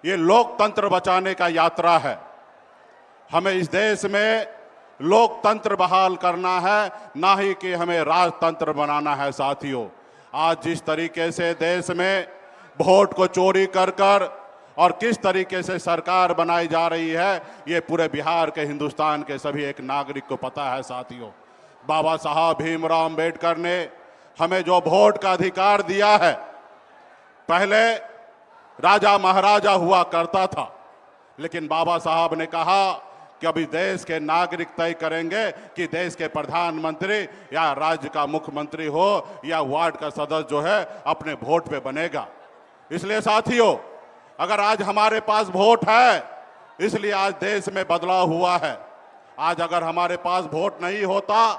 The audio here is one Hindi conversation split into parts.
ये लोकतंत्र बचाने का यात्रा है। हमें इस देश में लोकतंत्र बहाल करना है, ना ही कि हमें राजतंत्र बनाना है। साथियों, आज जिस तरीके से देश में वोट को चोरी कर कर और किस तरीके से सरकार बनाई जा रही है, ये पूरे बिहार के, हिंदुस्तान के सभी एक नागरिक को पता है। साथियों, बाबा साहब भीमराव अंबेडकर ने हमें जो वोट का अधिकार दिया है, पहले राजा महाराजा हुआ करता था, लेकिन बाबा साहब ने कहा कि अभी देश के नागरिक तय करेंगे कि देश के प्रधानमंत्री या राज्य का मुख्यमंत्री हो या वार्ड का सदस्य जो है अपने वोट पे बनेगा। इसलिए साथियों, अगर आज हमारे पास वोट है, इसलिए आज देश में बदलाव हुआ है। आज अगर हमारे पास वोट नहीं होता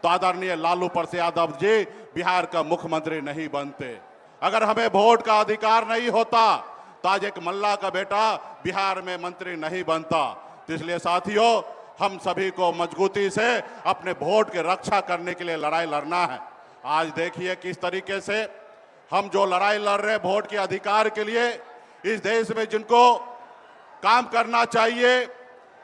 तो आदरणीय लालू प्रसाद यादव जी बिहार का मुख्यमंत्री नहीं बनते। अगर हमें वोट का अधिकार नहीं होता तो आज एक मल्ला का बेटा बिहार में मंत्री नहीं बनता। तो इसलिए साथियों, हम सभी को मजबूती से अपने वोट की रक्षा करने के लिए लड़ाई लड़ना है। आज देखिए किस तरीके से हम जो लड़ाई लड़ रहे हैं वोट के अधिकार के लिए, इस देश में जिनको काम करना चाहिए,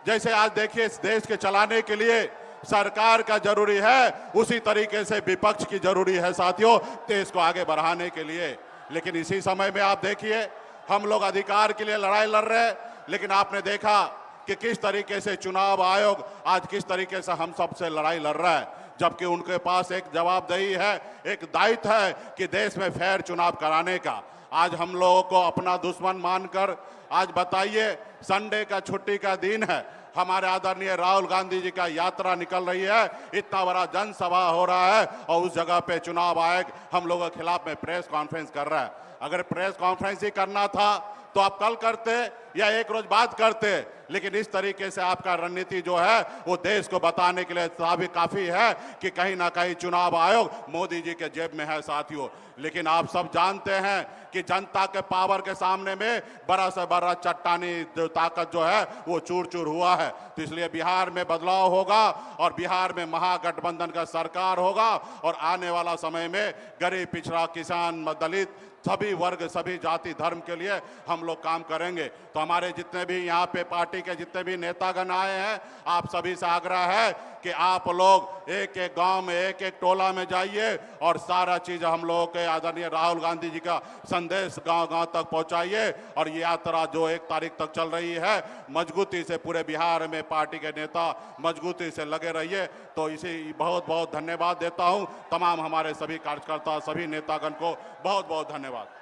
जैसे आज देखिए इस देश के चलाने के लिए सरकार का जरूरी है, उसी तरीके से विपक्ष की जरूरी है साथियों, देश को आगे बढ़ाने के लिए। लेकिन इसी समय में आप देखिए हम लोग अधिकार के लिए लड़ाई लड़ रहे हैं, लेकिन आपने देखा कि किस तरीके से चुनाव आयोग आज किस तरीके से हम सबसे लड़ाई लड़ रहा है, जबकि उनके पास एक जवाबदेही है, एक दायित्व है कि देश में फेयर चुनाव कराने का। आज हम लोगों को अपना दुश्मन मानकर, आज बताइए संडे का छुट्टी का दिन है, हमारे आदरणीय राहुल गांधी जी का यात्रा निकल रही है, इतना बड़ा जनसभा हो रहा है और उस जगह पे चुनाव आयोग हम लोगों के खिलाफ में प्रेस कॉन्फ्रेंस कर रहा है। अगर प्रेस कॉन्फ्रेंस ही करना था तो आप कल करते या एक रोज बाद करते, लेकिन इस तरीके से आपका रणनीति जो है वो देश को बताने के लिए काफी है कि कहीं ना कहीं चुनाव आयोग मोदी जी के जेब में है साथियों। लेकिन आप सब जानते हैं कि जनता के पावर के सामने में बड़ा से बड़ा चट्टानी ताकत जो है वो चूर चूर हुआ है। तो इसलिए बिहार में बदलाव होगा और बिहार में महागठबंधन का सरकार होगा और आने वाला समय में गरीब, पिछड़ा, किसान, दलित, सभी वर्ग, सभी जाति धर्म के लिए हम लोग काम करेंगे। तो हमारे जितने भी यहाँ पे पार्टी के जितने भी नेतागण आए हैं, आप सभी से आग्रह है कि आप लोग एक एक गांव में, एक एक टोला में जाइए और सारा चीज हम लोगों के आदरणीय राहुल गांधी जी का संदेश गांव गांव तक पहुंचाइए। और ये यात्रा जो 1 तारीख तक चल रही है, मजबूती से पूरे बिहार में पार्टी के नेता मजबूती से लगे रहिए। तो इसी बहुत बहुत धन्यवाद देता हूँ तमाम हमारे सभी कार्यकर्ता, सभी नेतागण को बहुत बहुत धन्यवाद।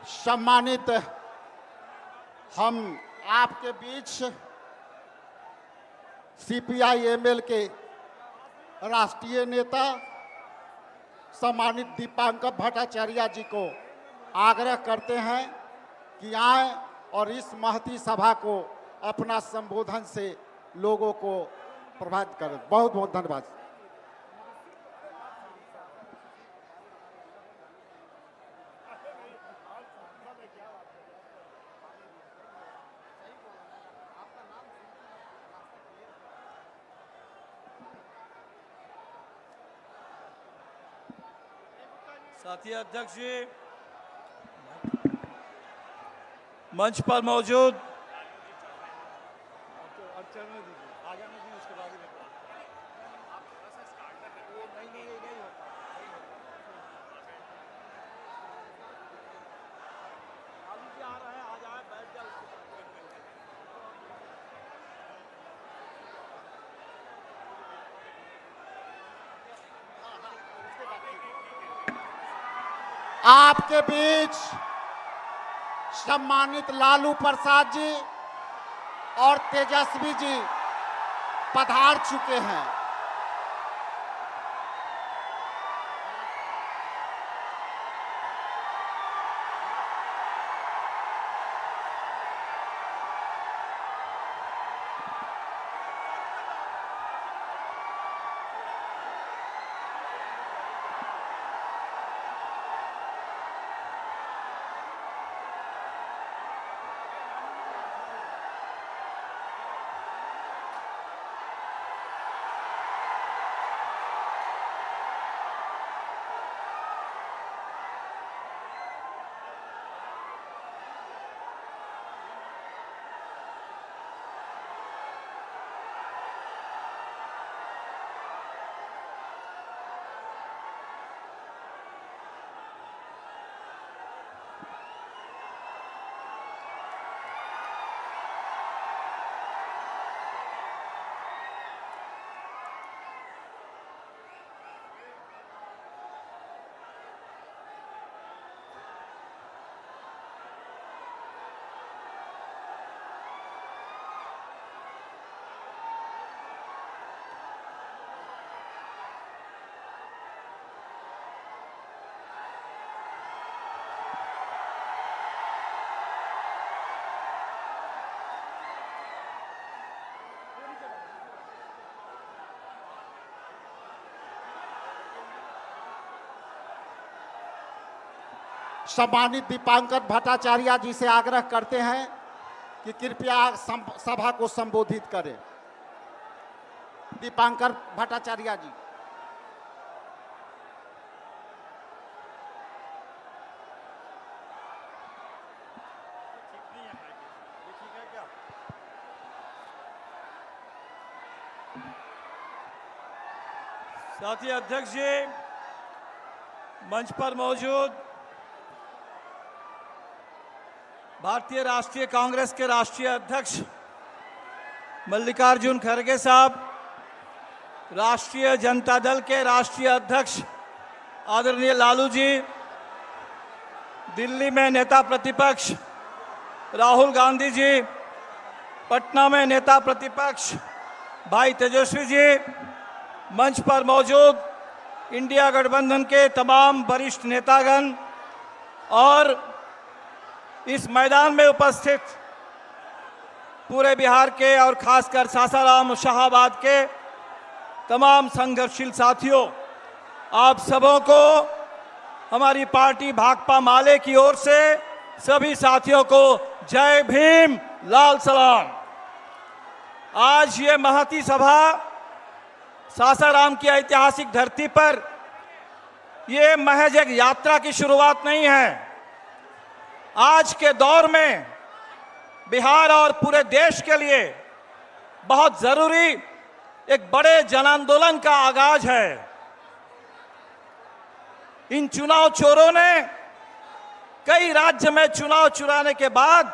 सम्मानित, हम आपके बीच CPI-ML के राष्ट्रीय नेता सम्मानित दीपांकर भट्टाचार्य जी को आग्रह करते हैं कि आए और इस महती सभा को अपना संबोधन से लोगों को प्रभावित करें। बहुत बहुत धन्यवाद। साथी अध्यक्ष जी मंच पर मौजूद, आपके बीच सम्मानित लालू प्रसाद जी और तेजस्वी जी पधार चुके हैं। सम्मानित दीपांकर भट्टाचार्य जी से आग्रह करते हैं कि कृपया सभा को संबोधित करें। दीपांकर भट्टाचार्य जी। साथी अध्यक्ष जी, मंच पर मौजूद भारतीय राष्ट्रीय कांग्रेस के राष्ट्रीय अध्यक्ष मल्लिकार्जुन खड़गे साहब, राष्ट्रीय जनता दल के राष्ट्रीय अध्यक्ष आदरणीय लालू जी, दिल्ली में नेता प्रतिपक्ष राहुल गांधी जी, पटना में नेता प्रतिपक्ष भाई तेजस्वी जी, मंच पर मौजूद इंडिया गठबंधन के तमाम वरिष्ठ नेतागण और इस मैदान में उपस्थित पूरे बिहार के और खासकर सासाराम शाहाबाद के तमाम संघर्षशील साथियों, आप सबों को हमारी पार्टी भाकपा माले की ओर से सभी साथियों को जय भीम, लाल सलाम। आज ये महती सभा सासाराम की ऐतिहासिक धरती पर ये महज एक यात्रा की शुरुआत नहीं है। आज के दौर में बिहार और पूरे देश के लिए बहुत जरूरी एक बड़े जन आंदोलन का आगाज है। इन चुनाव चोरों ने कई राज्य में चुनाव चुराने के बाद,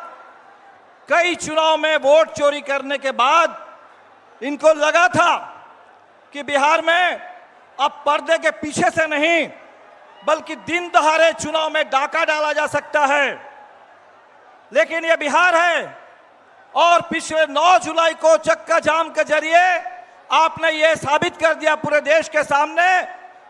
कई चुनाव में वोट चोरी करने के बाद इनको लगा था कि बिहार में अब पर्दे के पीछे से नहीं बल्कि दिन दहाड़े चुनाव में डाका डाला जा सकता है। लेकिन ये बिहार है और पिछले 9 जुलाई को चक्का जाम के जरिए आपने ये साबित कर दिया पूरे देश के सामने,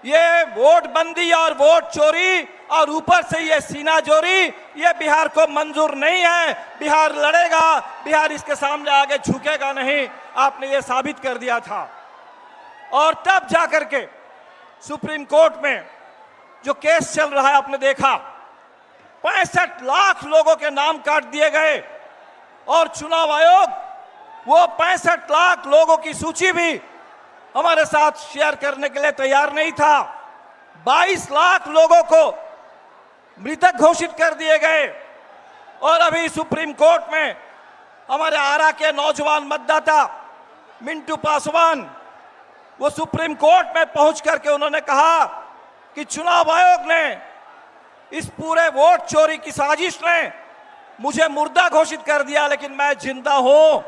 ये वोट बंदी और वोट चोरी और ऊपर से ये सीना जोरी ये बिहार को मंजूर नहीं है। बिहार लड़ेगा, बिहार इसके सामने आगे झुकेगा नहीं। आपने ये साबित कर दिया था। और तब जाकर के सुप्रीम कोर्ट में जो केस चल रहा है, आपने देखा 65 लाख लोगों के नाम काट दिए गए और चुनाव आयोग वो 65 लाख लोगों की सूची भी हमारे साथ शेयर करने के लिए तैयार नहीं था। 22 लाख लोगों को मृतक घोषित कर दिए गए और अभी सुप्रीम कोर्ट में हमारे आरा के नौजवान मतदाता मिंटू पासवान वो सुप्रीम कोर्ट में पहुंच करके उन्होंने कहा कि चुनाव आयोग ने इस पूरे वोट चोरी की साजिश ने मुझे मुर्दा घोषित कर दिया, लेकिन मैं जिंदा हूं।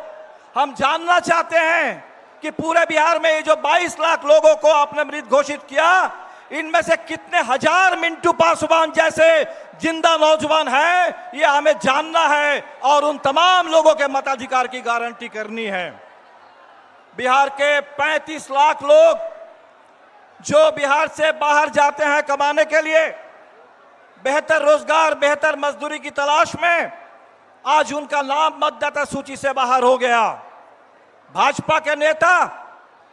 हम जानना चाहते हैं कि पूरे बिहार में ये जो 22 लाख लोगों को आपने मृत घोषित किया, इनमें से कितने हजार मिंटू पासवान जैसे जिंदा नौजवान हैं, ये हमें जानना है और उन तमाम लोगों के मताधिकार की गारंटी करनी है। बिहार के 35 लाख लोग जो बिहार से बाहर जाते हैं कमाने के लिए, बेहतर रोजगार, बेहतर मजदूरी की तलाश में, आज उनका नाम मतदाता सूची से बाहर हो गया। भाजपा के नेता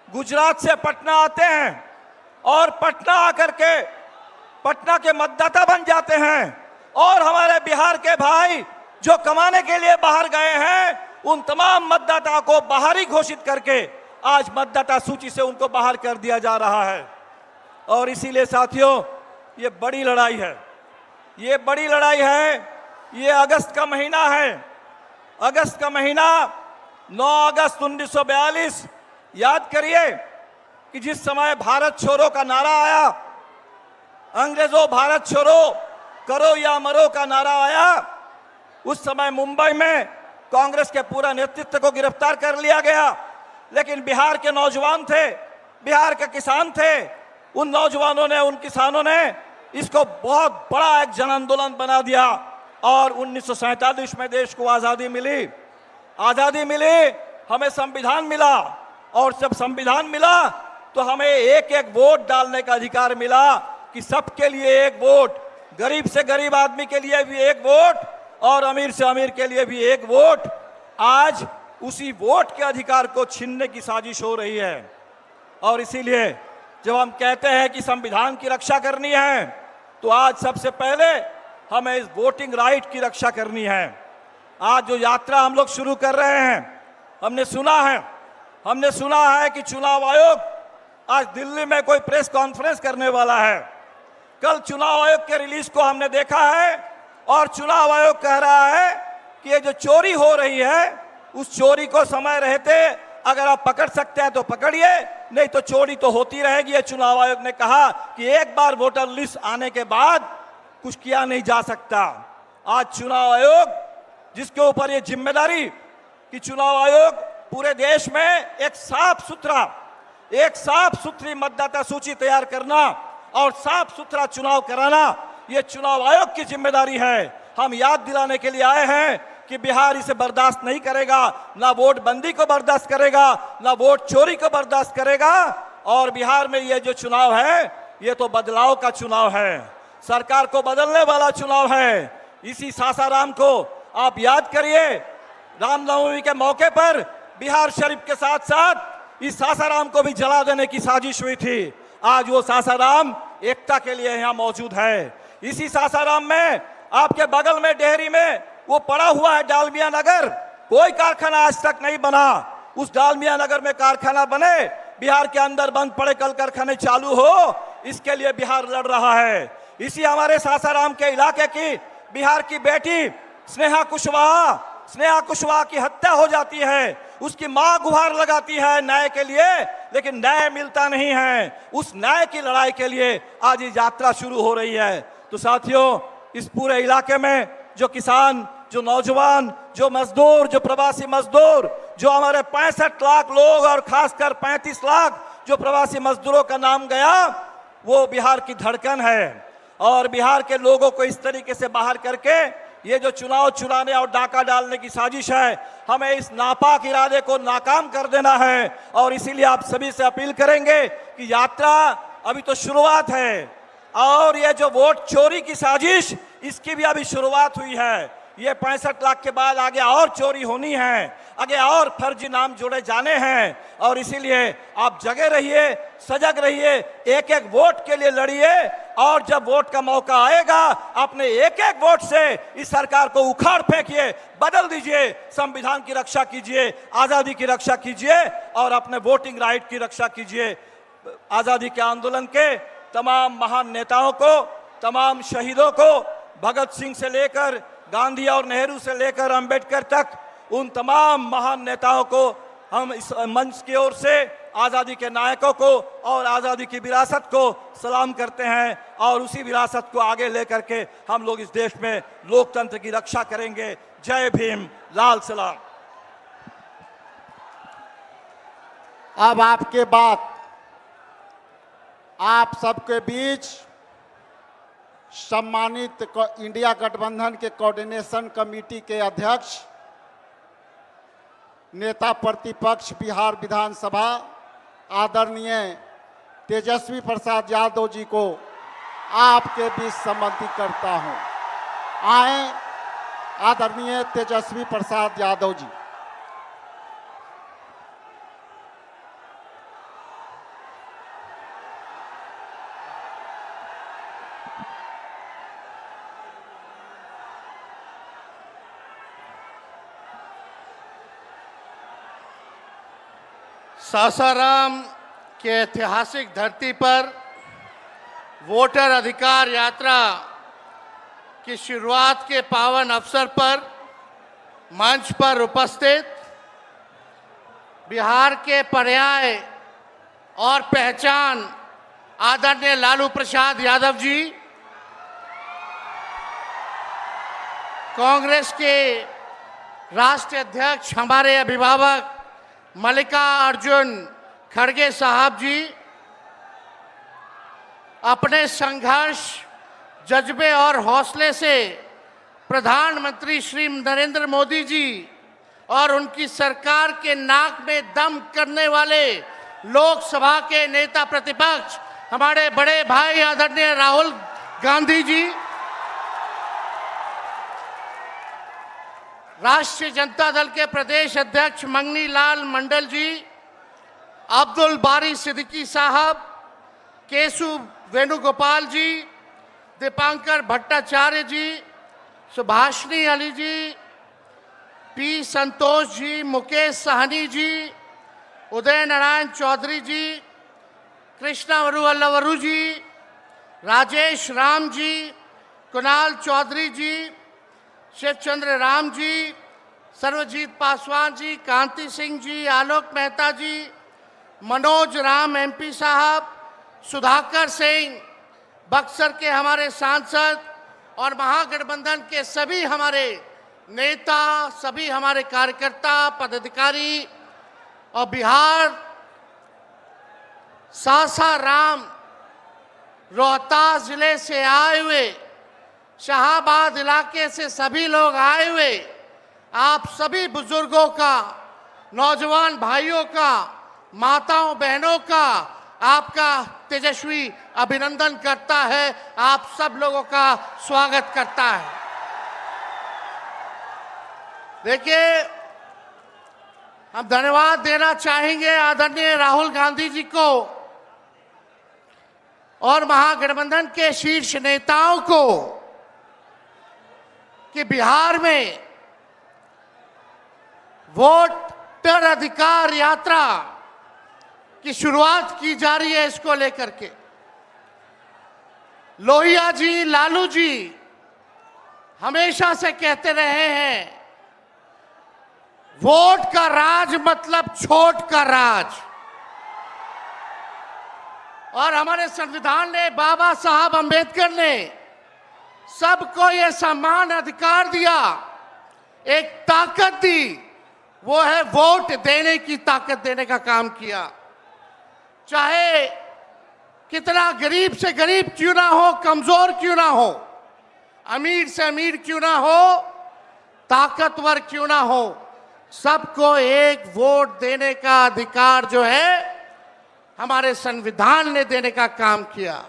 गुजरात से पटना आते हैं और पटना आकर के पटना के मतदाता बन जाते हैं और हमारे बिहार के भाई जो कमाने के लिए बाहर गए हैं, उन तमाम मतदाताओं को बाहरी घोषित करके आज मतदाता सूची से उनको बाहर कर दिया जा रहा है। और इसीलिए साथियों, ये बड़ी लड़ाई है, ये बड़ी लड़ाई है। ये अगस्त का महीना है, अगस्त का महीना 9 अगस्त 1942। याद करिए कि जिस समय भारत छोड़ो का नारा आया, अंग्रेजों भारत छोड़ो करो या मरो का नारा आया, उस समय मुंबई में कांग्रेस के पूरा नेतृत्व को गिरफ्तार कर लिया गया। लेकिन बिहार के नौजवान थे, बिहार के किसान थे, उन नौजवानों ने, उन किसानों ने इसको बहुत बड़ा एक जन आंदोलन बना दिया और 1947 में देश को आज़ादी मिली। आज़ादी मिली, हमें संविधान मिला और जब संविधान मिला तो हमें एक एक वोट डालने का अधिकार मिला कि सबके लिए एक वोट, गरीब से गरीब आदमी के लिए भी एक वोट और अमीर से अमीर के लिए भी एक वोट। आज उसी वोट के अधिकार को छीनने की साजिश हो रही है। और इसीलिए जब हम कहते हैं कि संविधान की रक्षा करनी है, तो आज सबसे पहले हमें इस वोटिंग राइट की रक्षा करनी है। आज जो यात्रा हम लोग शुरू कर रहे हैं, हमने सुना है कि चुनाव आयोग आज दिल्ली में कोई प्रेस कॉन्फ्रेंस करने वाला है। कल चुनाव आयोग के रिलीज को हमने देखा है और चुनाव आयोग कह रहा है कि ये जो चोरी हो रही है, उस चोरी को समय रहते अगर आप पकड़ सकते हैं तो पकड़िए, नहीं तो चोरी तो होती रहेगी। ये चुनाव आयोग ने कहा कि एक बार वोटर लिस्ट आने के बाद कुछ किया नहीं जा सकता। आज चुनाव आयोग, जिसके ऊपर ये जिम्मेदारी कि चुनाव आयोग पूरे देश में एक साफ सुथरी मतदाता सूची तैयार करना और साफ सुथरा चुनाव कराना, ये चुनाव आयोग की जिम्मेदारी है। हम याद दिलाने के लिए आए हैं कि बिहार इसे बर्दाश्त नहीं करेगा, ना वोट बंदी को बर्दाश्त करेगा, ना वोट चोरी को बर्दाश्त करेगा। और बिहार में ये जो चुनाव है, ये तो बदलाव का चुनाव है, सरकार को बदलने वाला चुनाव है। इसी सासाराम को आप याद करिए, रामनवमी के मौके पर बिहार शरीफ के साथ साथ इस सासाराम को भी जला देने की साजिश हुई थी। आज वो सासाराम एकता के लिए यहाँ मौजूद है। इसी सासाराम में आपके बगल में डेहरी में वो पड़ा हुआ है डालमिया नगर, कोई कारखाना आज तक नहीं बना। उस डालमिया नगर में कारखाना बने, बिहार के अंदर बंद पड़े कल कारखाने चालू हो, इसके लिए बिहार लड़ रहा है। इसी हमारे सासाराम के इलाके की बिहार की बेटी स्नेहा कुशवाहा की हत्या हो जाती है। उसकी मां गुहार लगाती है न्याय के लिए, लेकिन न्याय मिलता नहीं है। उस न्याय की लड़ाई के लिए आज ये यात्रा शुरू हो रही है। तो साथियों, इस पूरे इलाके में जो किसान, जो नौजवान, जो मजदूर, जो प्रवासी मजदूर, जो हमारे 65 लाख लोग और खासकर 35 लाख जो प्रवासी मजदूरों का नाम गया, वो बिहार की धड़कन है। और बिहार के लोगों को इस तरीके से बाहर करके ये जो चुनाव चुराने और डाका डालने की साजिश है, हमें इस नापाक इरादे को नाकाम कर देना है। और इसीलिए आप सभी से अपील करेंगे कि यात्रा अभी तो शुरुआत है और ये जो वोट चोरी की साजिश, इसकी भी अभी शुरुआत हुई है। ये 65 लाख के बाद आगे और चोरी होनी है, आगे और फर्जी नाम जोड़े जाने हैं। और इसीलिए आप जगे रहिए, सजग रहिए, एक एक वोट के लिए लड़िए। और जब वोट का मौका आएगा, अपने एक एक वोट से इस सरकार को उखाड़ फेंकिए, बदल दीजिए, संविधान की रक्षा कीजिए, आजादी की रक्षा कीजिए और अपने वोटिंग राइट की रक्षा कीजिए। आजादी के आंदोलन के तमाम महान नेताओं को, तमाम शहीदों को, भगत सिंह से लेकर गांधी और नेहरू से लेकर अंबेडकर तक, उन तमाम महान नेताओं को हम इस मंच की ओर से आज़ादी के नायकों को और आज़ादी की विरासत को सलाम करते हैं। और उसी विरासत को आगे लेकर के हम लोग इस देश में लोकतंत्र की रक्षा करेंगे। जय भीम, लाल सलाम। अब आपके बाद आप सबके बीच सम्मानित इंडिया गठबंधन के कोऑर्डिनेशन कमेटी के अध्यक्ष, नेता प्रतिपक्ष बिहार विधानसभा आदरणीय तेजस्वी प्रसाद यादव जी को आपके बीच सम्मानित करता हूं। आए आदरणीय तेजस्वी प्रसाद यादव जी। सासाराम के ऐतिहासिक धरती पर वोटर अधिकार यात्रा की शुरुआत के पावन अवसर पर मंच पर उपस्थित बिहार के पर्याय और पहचान आदरणीय लालू प्रसाद यादव जी, कांग्रेस के राष्ट्रीय अध्यक्ष हमारे अभिभावक मल्लिकार्जुन खड़गे साहब जी, अपने संघर्ष, जज्बे और हौसले से प्रधानमंत्री श्री नरेंद्र मोदी जी और उनकी सरकार के नाक में दम करने वाले लोकसभा के नेता प्रतिपक्ष हमारे बड़े भाई आदरणीय राहुल गांधी जी, राष्ट्रीय जनता दल के प्रदेश अध्यक्ष मंगनी लाल मंडल जी, अब्दुल बारी सिद्दीकी साहब, केशु वेणुगोपाल जी, दीपांकर भट्टाचार्य जी, सुभाषिनी अली जी, पी संतोष जी, मुकेश सहनी जी, उदय नारायण चौधरी जी, कृष्णा वरुवल्लवरू जी, राजेश राम जी, कुणाल चौधरी जी, शिवचंद्र राम जी, सर्वजीत पासवान जी, कांति सिंह जी, आलोक मेहता जी, मनोज राम एमपी साहब, सुधाकर सिंह, बक्सर के हमारे सांसद और महागठबंधन के सभी हमारे नेता, सभी हमारे कार्यकर्ता, पदाधिकारी और बिहार सासाराम रोहतास जिले से आए हुए, शाहाबाद इलाके से सभी लोग आए हुए, आप सभी बुजुर्गों का, नौजवान भाइयों का, माताओं बहनों का आपका तेजस्वी अभिनंदन करता है, आप सब लोगों का स्वागत करता है। देखिए, हम धन्यवाद देना चाहेंगे आदरणीय राहुल गांधी जी को और महागठबंधन के शीर्ष नेताओं को कि बिहार में वोटर अधिकार यात्रा की शुरुआत की जा रही है। इसको लेकर के लोहिया जी, लालू जी हमेशा से कहते रहे हैं, वोट का राज मतलब छोट का राज। और हमारे संविधान ने, बाबा साहब अंबेडकर ने सबको ये समान अधिकार दिया, एक ताकत दी, वो है वोट देने की ताकत देने का काम किया। चाहे कितना गरीब से गरीब क्यों ना हो, कमजोर क्यों ना हो, अमीर से अमीर क्यों ना हो, ताकतवर क्यों ना हो, सबको एक वोट देने का अधिकार जो है हमारे संविधान ने देने का काम किया।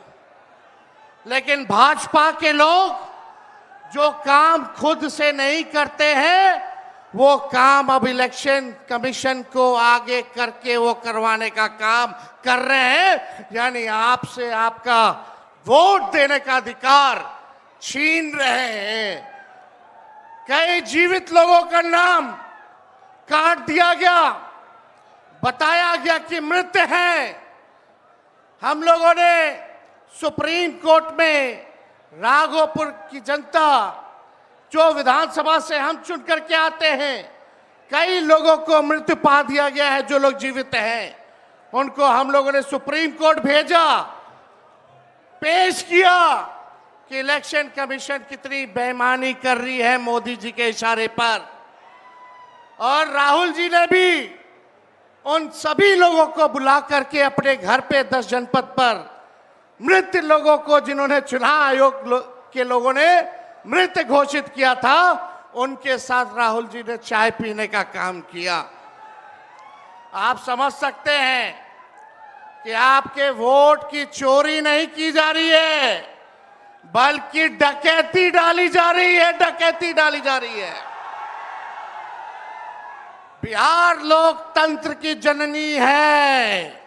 लेकिन भाजपा के लोग जो काम खुद से नहीं करते हैं, वो काम अब इलेक्शन कमीशन को आगे करके वो करवाने का काम कर रहे हैं। यानी आपसे आपका वोट देने का अधिकार छीन रहे हैं। कई जीवित लोगों का नाम काट दिया गया, बताया गया कि मृत हैं। हम लोगों ने सुप्रीम कोर्ट में राघोपुर की जनता, जो विधानसभा से हम चुन करके आते हैं, कई लोगों को मृत्यु पा दिया गया है। जो लोग जीवित हैं उनको हम लोगों ने सुप्रीम कोर्ट भेजा, पेश किया कि इलेक्शन कमीशन कितनी बेईमानी कर रही है मोदी जी के इशारे पर। और राहुल जी ने भी उन सभी लोगों को बुला करके अपने घर पे 10 जनपद पर मृत लोगों को, जिन्होंने चुनाव आयोग के लोगों ने मृत घोषित किया था, उनके साथ राहुल जी ने चाय पीने का काम किया। आप समझ सकते हैं कि आपके वोट की चोरी नहीं की जा रही है, बल्कि डकैती डाली जा रही है, डकैती डाली जा रही है। बिहार लोकतंत्र की जननी है।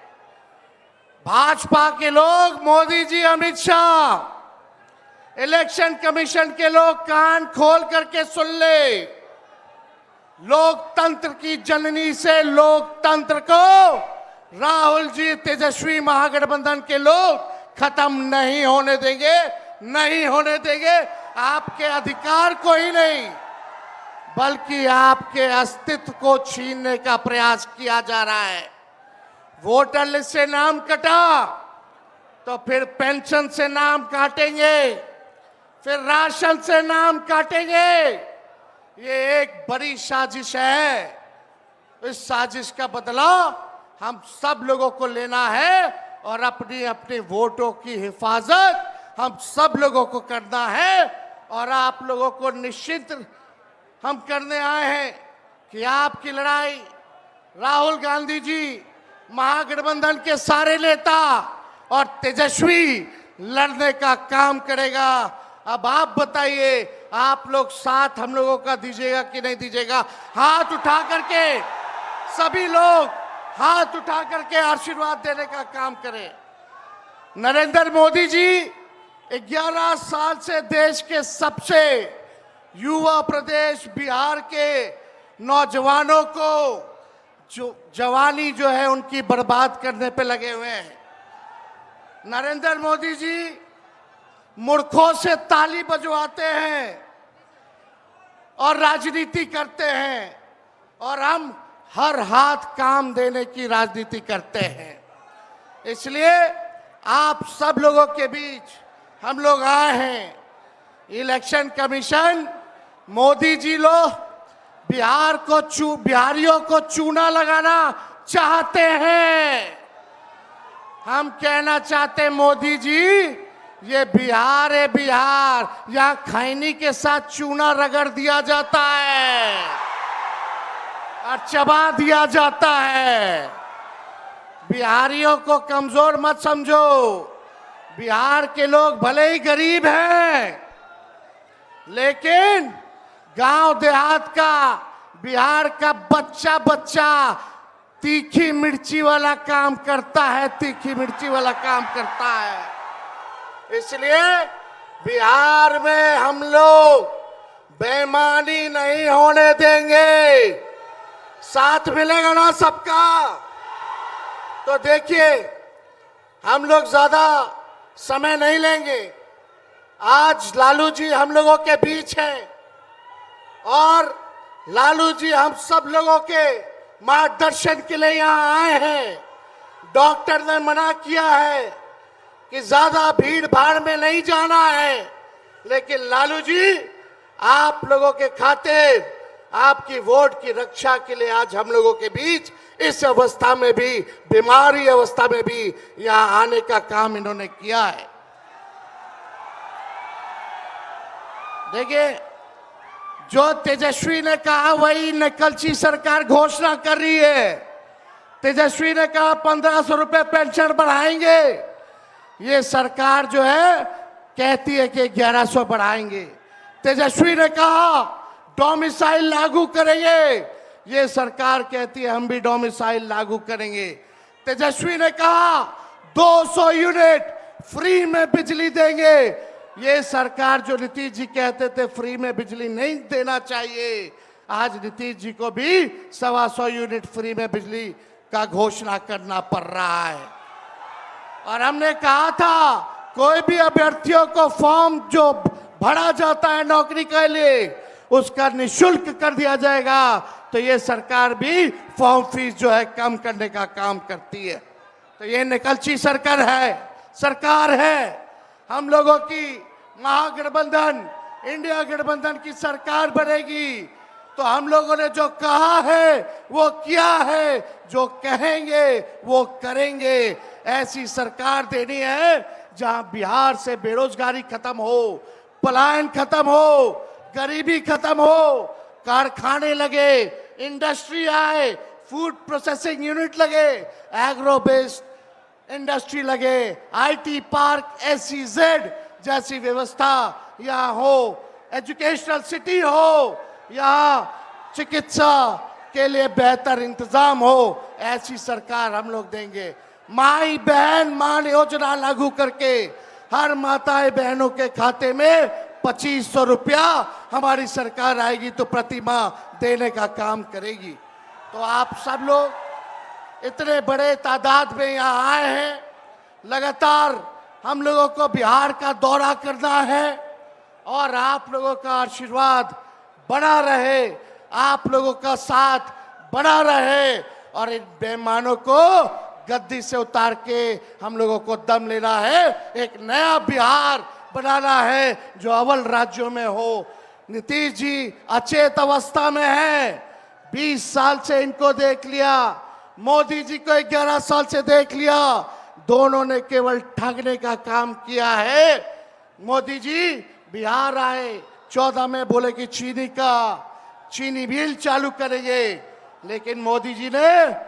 भाजपा के लोग, मोदी जी, अमित शाह, इलेक्शन कमीशन के लोग कान खोल करके सुन ले। लोकतंत्र की जननी से लोकतंत्र को राहुल जी, तेजस्वी महागठबंधन के लोग खत्म नहीं होने देंगे, नहीं होने देंगे। आपके अधिकार को ही नहीं, बल्कि आपके अस्तित्व को छीनने का प्रयास किया जा रहा है। वोटर लिस्ट से नाम कटा तो फिर पेंशन से नाम काटेंगे, फिर राशन से नाम काटेंगे। ये एक बड़ी साजिश है। इस साजिश का बदला हम सब लोगों को लेना है और अपनी अपने वोटों की हिफाजत हम सब लोगों को करना है। और आप लोगों को निश्चित हम करने आए हैं कि आपकी लड़ाई राहुल गांधी जी, महागठबंधन के सारे नेता और तेजस्वी लड़ने का काम करेगा। अब आप बताइए, आप लोग साथ हम लोगों का दीजिएगा कि नहीं दीजिएगा? हाथ उठा करके सभी लोग हाथ उठा करके आशीर्वाद देने का काम करें। नरेंद्र मोदी जी 11 साल से देश के सबसे युवा प्रदेश बिहार के नौजवानों को जो जवानी जो है उनकी बर्बाद करने पे लगे हुए हैं। नरेंद्र मोदी जी मूर्खों से ताली बजवाते हैं और राजनीति करते हैं, और हम हर हाथ काम देने की राजनीति करते हैं। इसलिए आप सब लोगों के बीच हम लोग आए हैं। इलेक्शन कमीशन, मोदी जी लोग बिहारियों को चूना लगाना चाहते हैं। हम कहना चाहते हैं, मोदी जी ये बिहार है, बिहार यहाँ खैनी के साथ चूना रगड़ दिया जाता है और चबा दिया जाता है। बिहारियों को कमजोर मत समझो। बिहार के लोग भले ही गरीब हैं, लेकिन गांव देहात का बिहार का बच्चा बच्चा तीखी मिर्ची वाला काम करता है, तीखी मिर्ची वाला काम करता है। इसलिए बिहार में हम लोग बेईमानी नहीं होने देंगे। साथ मिलेगा ना सबका? तो देखिए, हम लोग ज्यादा समय नहीं लेंगे। आज लालू जी हम लोगों के बीच हैं और लालू जी हम सब लोगों के मार्गदर्शन के लिए यहाँ आए हैं। डॉक्टर ने मना किया है कि ज्यादा भीड़ भाड़ में नहीं जाना है, लेकिन लालू जी आप लोगों के खातिर, आपकी वोट की रक्षा के लिए आज हम लोगों के बीच इस अवस्था में भी, बीमारी अवस्था में भी यहाँ आने का काम इन्होंने किया है। देखिए, जो तेजस्वी ने कहा वही नकलची सरकार घोषणा कर रही है। तेजस्वी ने कहा 1500 रुपए पेंशन बढ़ाएंगे, ये सरकार जो है कहती है कि 1100 बढ़ाएंगे। तेजस्वी ने कहा डोमिसाइल लागू करेंगे, ये सरकार कहती है हम भी डोमिसाइल लागू करेंगे। तेजस्वी ने कहा 200 यूनिट फ्री में बिजली देंगे, ये सरकार जो नीतीश जी कहते थे फ्री में बिजली नहीं देना चाहिए, आज नीतीश जी को भी 125 यूनिट फ्री में बिजली का घोषणा करना पड़ रहा है। और हमने कहा था कोई भी अभ्यर्थियों को फॉर्म जो भरा जाता है नौकरी के लिए उसका निःशुल्क कर दिया जाएगा। तो ये सरकार भी फॉर्म फीस जो है कम करने का काम करती है। तो ये निकलची सरकार है। हम लोगों की महागठबंधन, इंडिया गठबंधन की सरकार बनेगी तो हम लोगों ने जो कहा है वो किया है, जो कहेंगे वो करेंगे। ऐसी सरकार देनी है जहां बिहार से बेरोजगारी खत्म हो, पलायन खत्म हो, गरीबी खत्म हो, कारखाने लगे, इंडस्ट्री आए, फूड प्रोसेसिंग यूनिट लगे, एग्रो बेस्ड इंडस्ट्री लगे, आईटी पार्क, SEZ जैसी व्यवस्था यहाँ हो, एजुकेशनल सिटी हो, यहाँ चिकित्सा के लिए बेहतर इंतजाम हो, ऐसी सरकार हम लोग देंगे। माई बहन मान योजना लागू करके हर माताएं बहनों के खाते में 2500 रुपया हमारी सरकार आएगी तो प्रति माह देने का काम करेगी। तो आप सब लोग इतने बड़े तादाद में यहाँ आए हैं, लगातार हम लोगों को बिहार का दौरा करना है और आप लोगों का आशीर्वाद बना रहे, आप लोगों का साथ बना रहे और इन बेईमानों को गद्दी से उतार के हम लोगों को दम लेना है, एक नया बिहार बनाना है जो अव्वल राज्यों में हो। नीतीश जी अचेत अवस्था में है, 20 साल से इनको देख लिया, मोदी जी को 11 साल से देख लिया, दोनों ने केवल ठगने का काम किया है। मोदी जी बिहार आए, 14 में बोले कि चीनी मिल चालू करेंगे, लेकिन मोदी जी ने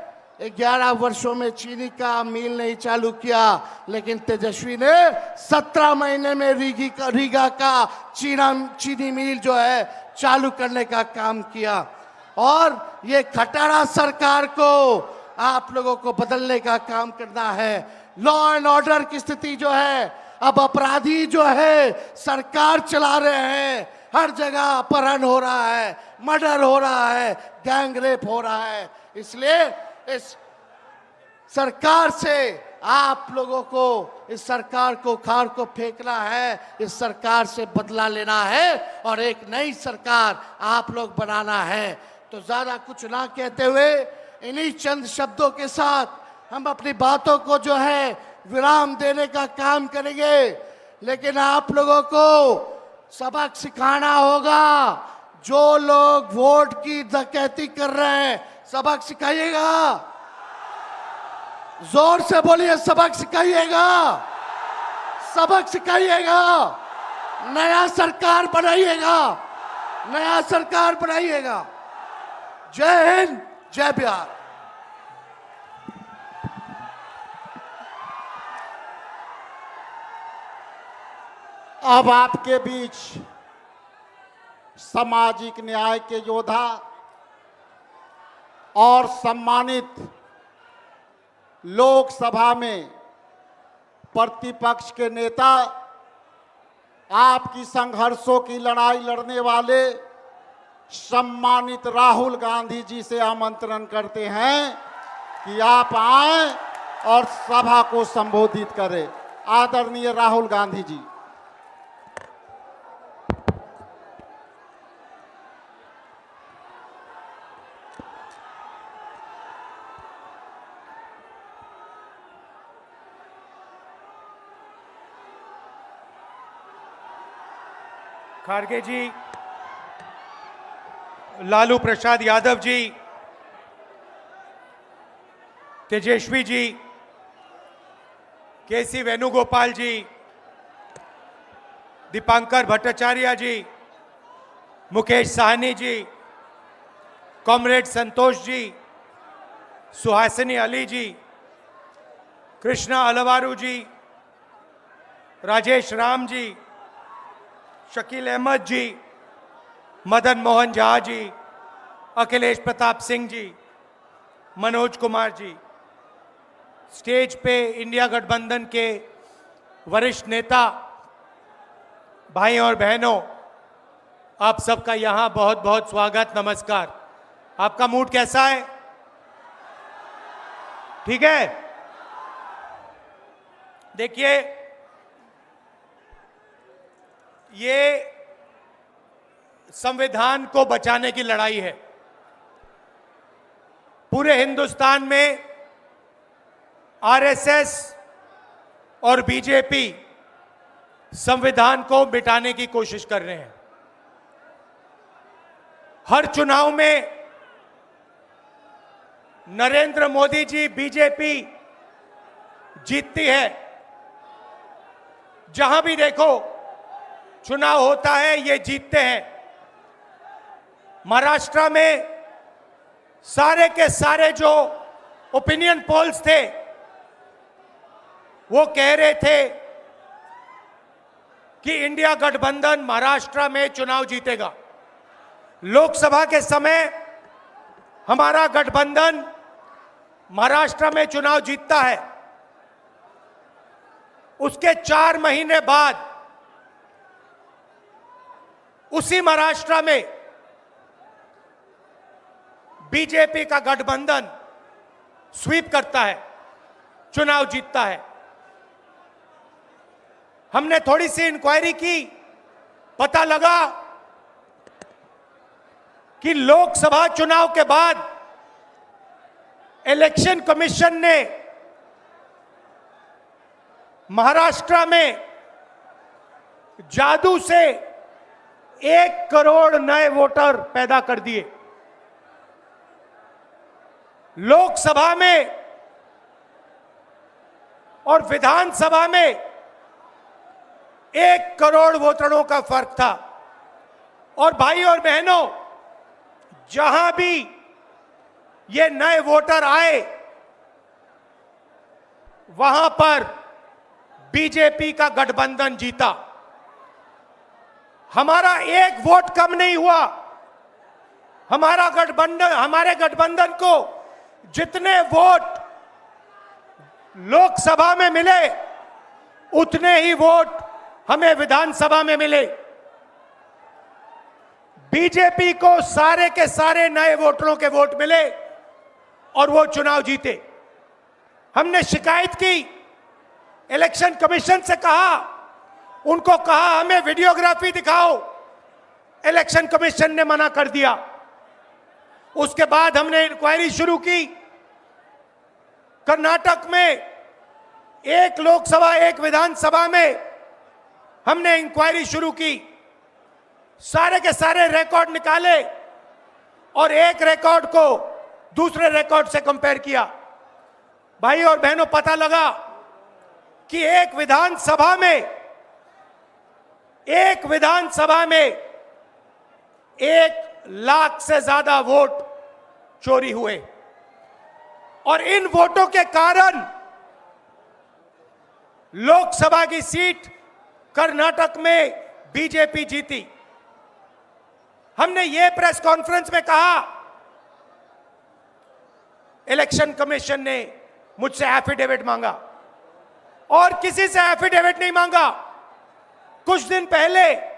11 वर्षों में चीनी का मिल नहीं चालू किया, लेकिन तेजस्वी ने 17 महीने में रीगा का चीनी मिल जो है चालू करने का काम किया। और ये खटारा सरकार को आप लोगों को बदलने का काम करना है। लॉ एंड ऑर्डर की स्थिति जो है अब अपराधी जो है सरकार चला रहे हैं, हर जगह अपहरण हो रहा है, मर्डर हो रहा है, गैंग रेप हो रहा है। इसलिए इस सरकार से आप लोगों को, इस सरकार को खार को फेंकना है, इस सरकार से बदला लेना है और एक नई सरकार आप लोग बनाना है। तो ज्यादा कुछ ना कहते हुए इन्हीं चंद शब्दों के साथ हम अपनी बातों को जो है विराम देने का काम करेंगे। लेकिन आप लोगों को सबक सिखाना होगा। जो लोग वोट की डकैती कर रहे हैं, सबक सिखाइएगा। जोर से बोलिए, सबक सिखाइएगा, सबक सिखाइएगा। नया सरकार बनाइएगा, नया सरकार बनाइएगा। जय हिंद, जय बिहार। अब आपके बीच सामाजिक न्याय के योद्धा और सम्मानित लोकसभा में प्रतिपक्ष के नेता, आपकी संघर्षों की लड़ाई लड़ने वाले सम्मानित राहुल गांधी जी से आमंत्रण करते हैं कि आप आएं और सभा को संबोधित करें। आदरणीय राहुल गांधी जी। खारगे जी, लालू प्रसाद यादव जी, तेजस्वी जी, केसी वेणुगोपाल जी, दीपांकर भट्टाचार्य जी, मुकेश साहनी जी, कॉमरेड संतोष जी, सुहासिनी अली जी, कृष्णा अलवारू जी, राजेश राम जी, शकील अहमद जी, मदन मोहन झा जी, अखिलेश प्रताप सिंह जी, मनोज कुमार जी, स्टेज पे इंडिया गठबंधन के वरिष्ठ नेता, भाई और बहनों, आप सबका यहाँ बहुत बहुत स्वागत, नमस्कार। आपका मूड कैसा है? ठीक है? देखिए, ये संविधान को बचाने की लड़ाई है। पूरे हिंदुस्तान में आरएसएस और बीजेपी संविधान को मिटाने की कोशिश कर रहे हैं। हर चुनाव में नरेंद्र मोदी जी, बीजेपी जीतती है। जहां भी देखो चुनाव होता है, ये जीतते हैं। महाराष्ट्र में सारे के सारे जो ओपिनियन पोल्स थे, वो कह रहे थे कि इंडिया गठबंधन महाराष्ट्र में चुनाव जीतेगा। लोकसभा के समय हमारा गठबंधन महाराष्ट्र में चुनाव जीतता है। उसके 4 महीने बाद उसी महाराष्ट्र में बीजेपी का गठबंधन स्वीप करता है, चुनाव जीतता है। हमने थोड़ी सी इंक्वायरी की, पता लगा कि लोकसभा चुनाव के बाद इलेक्शन कमीशन ने महाराष्ट्र में जादू से 1 करोड़ नए वोटर पैदा कर दिए। लोकसभा में और विधानसभा में 1 करोड़ वोटरों का फर्क था। और भाई और बहनों, जहां भी ये नए वोटर आए, वहां पर बीजेपी का गठबंधन जीता। हमारा 1 वोट कम नहीं हुआ। हमारे गठबंधन को जितने वोट लोकसभा में मिले, उतने ही वोट हमें विधानसभा में मिले। बीजेपी को सारे के सारे नए वोटरों के वोट मिले और वो चुनाव जीते। हमने शिकायत की, इलेक्शन कमीशन से कहा, उनको कहा हमें वीडियोग्राफी दिखाओ, इलेक्शन कमीशन ने मना कर दिया। उसके बाद हमने इंक्वायरी शुरू की। कर्नाटक में एक लोकसभा एक विधानसभा में हमने इंक्वायरी शुरू की, सारे के सारे रिकॉर्ड निकाले और एक रिकॉर्ड को दूसरे रिकॉर्ड से कंपेयर किया। भाई और बहनों, पता लगा कि एक विधानसभा में 1,00,000 से ज्यादा वोट चोरी हुए और इन वोटों के कारण लोकसभा की सीट कर्नाटक में बीजेपी जीती। हमने ये प्रेस कॉन्फ्रेंस में कहा, इलेक्शन कमीशन ने मुझसे एफिडेविट मांगा और किसी से एफिडेविट नहीं मांगा। कुछ दिन पहले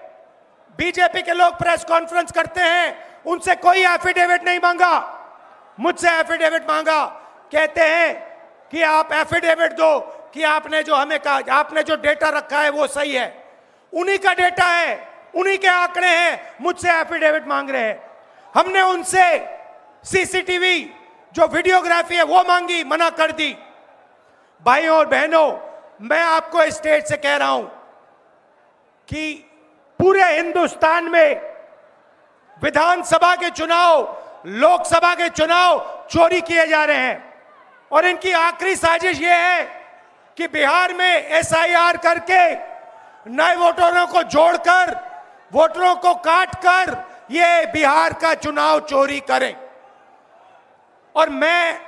बीजेपी के लोग प्रेस कॉन्फ्रेंस करते हैं, उनसे कोई एफिडेविट नहीं मांगा, मुझसे एफिडेविट मांगा। कहते हैं कि आप एफिडेविट दो कि आपने जो हमें कहा, आपने जो डेटा रखा है वो सही है। उन्हीं का डेटा है, उन्हीं के आंकड़े हैं, मुझसे एफिडेविट मांग रहे हैं। हमने उनसे सीसीटीवी जो वीडियोग्राफी है वो मांगी, मना कर दी। भाइयों और बहनों, मैं आपको इस स्टेज से कह रहा हूं कि पूरे हिंदुस्तान में विधानसभा के चुनाव, लोकसभा के चुनाव चोरी किए जा रहे हैं और इनकी आखिरी साजिश यह है कि बिहार में एसआईआर करके नए वोटरों को जोड़कर, वोटरों को काटकर ये बिहार का चुनाव चोरी करें। और मैं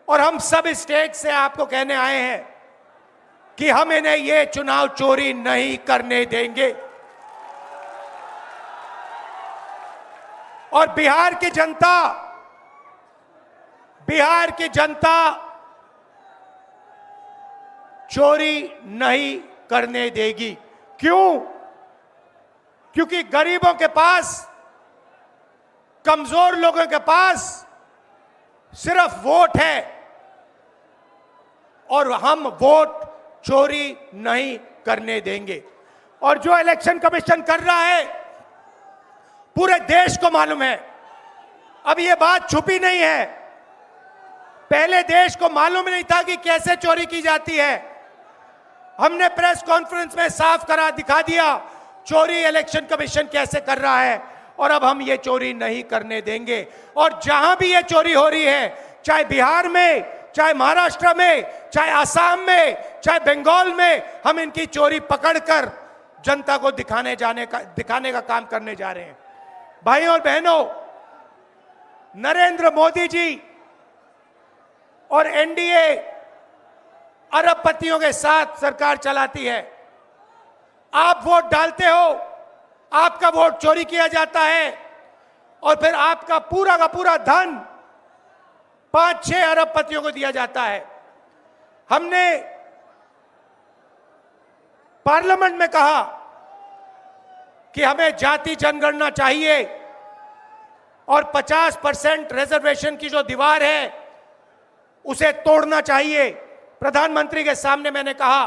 और हम सब स्टेज से आपको कहने आए हैं कि हम इन्हें ये चुनाव चोरी नहीं करने देंगे। और बिहार की जनता चोरी नहीं करने देगी। क्यों? क्योंकि गरीबों के पास, कमजोर लोगों के पास सिर्फ वोट है और हम वोट चोरी नहीं करने देंगे। और जो इलेक्शन कमीशन कर रहा है पूरे देश को मालूम है। अब ये बात छुपी नहीं है, पहले देश को मालूम नहीं था कि कैसे चोरी की जाती है। हमने प्रेस कॉन्फ्रेंस में साफ करा दिखा दिया चोरी इलेक्शन कमीशन कैसे कर रहा है और अब हम ये चोरी नहीं करने देंगे। और जहां भी ये चोरी हो रही है, चाहे बिहार में, चाहे महाराष्ट्र में, चाहे असम में, चाहे बंगाल में, हम इनकी चोरी पकड़कर जनता को दिखाने का काम करने जा रहे हैं। भाइयों और बहनों, नरेंद्र मोदी जी और एनडीए अरबपतियों के साथ सरकार चलाती है। आप वोट डालते हो, आपका वोट चोरी किया जाता है और फिर आपका पूरा का पूरा धन 5-6 अरबपतियों को दिया जाता है। हमने पार्लियामेंट में कहा कि हमें जाति जनगणना चाहिए और 50% रिजर्वेशन की जो दीवार है उसे तोड़ना चाहिए। प्रधानमंत्री के सामने मैंने कहा,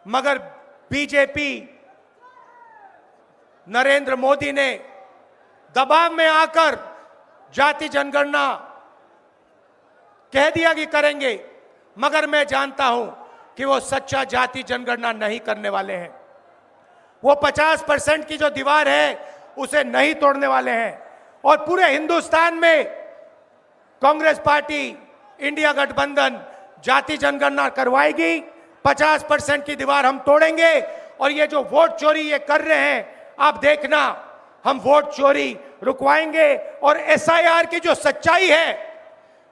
मगर बीजेपी, नरेंद्र मोदी ने दबाव में आकर जाति जनगणना कह दिया कि करेंगे, मगर मैं जानता हूं कि वो सच्चा जाति जनगणना नहीं करने वाले हैं। वो 50% की जो दीवार है उसे नहीं तोड़ने वाले हैं। और पूरे हिंदुस्तान में कांग्रेस पार्टी, इंडिया गठबंधन जाति जनगणना करवाएगी, 50% की दीवार हम तोड़ेंगे। और ये जो वोट चोरी ये कर रहे हैं, आप देखना, हम वोट चोरी रुकवाएंगे। और एसआईआर की जो सच्चाई है,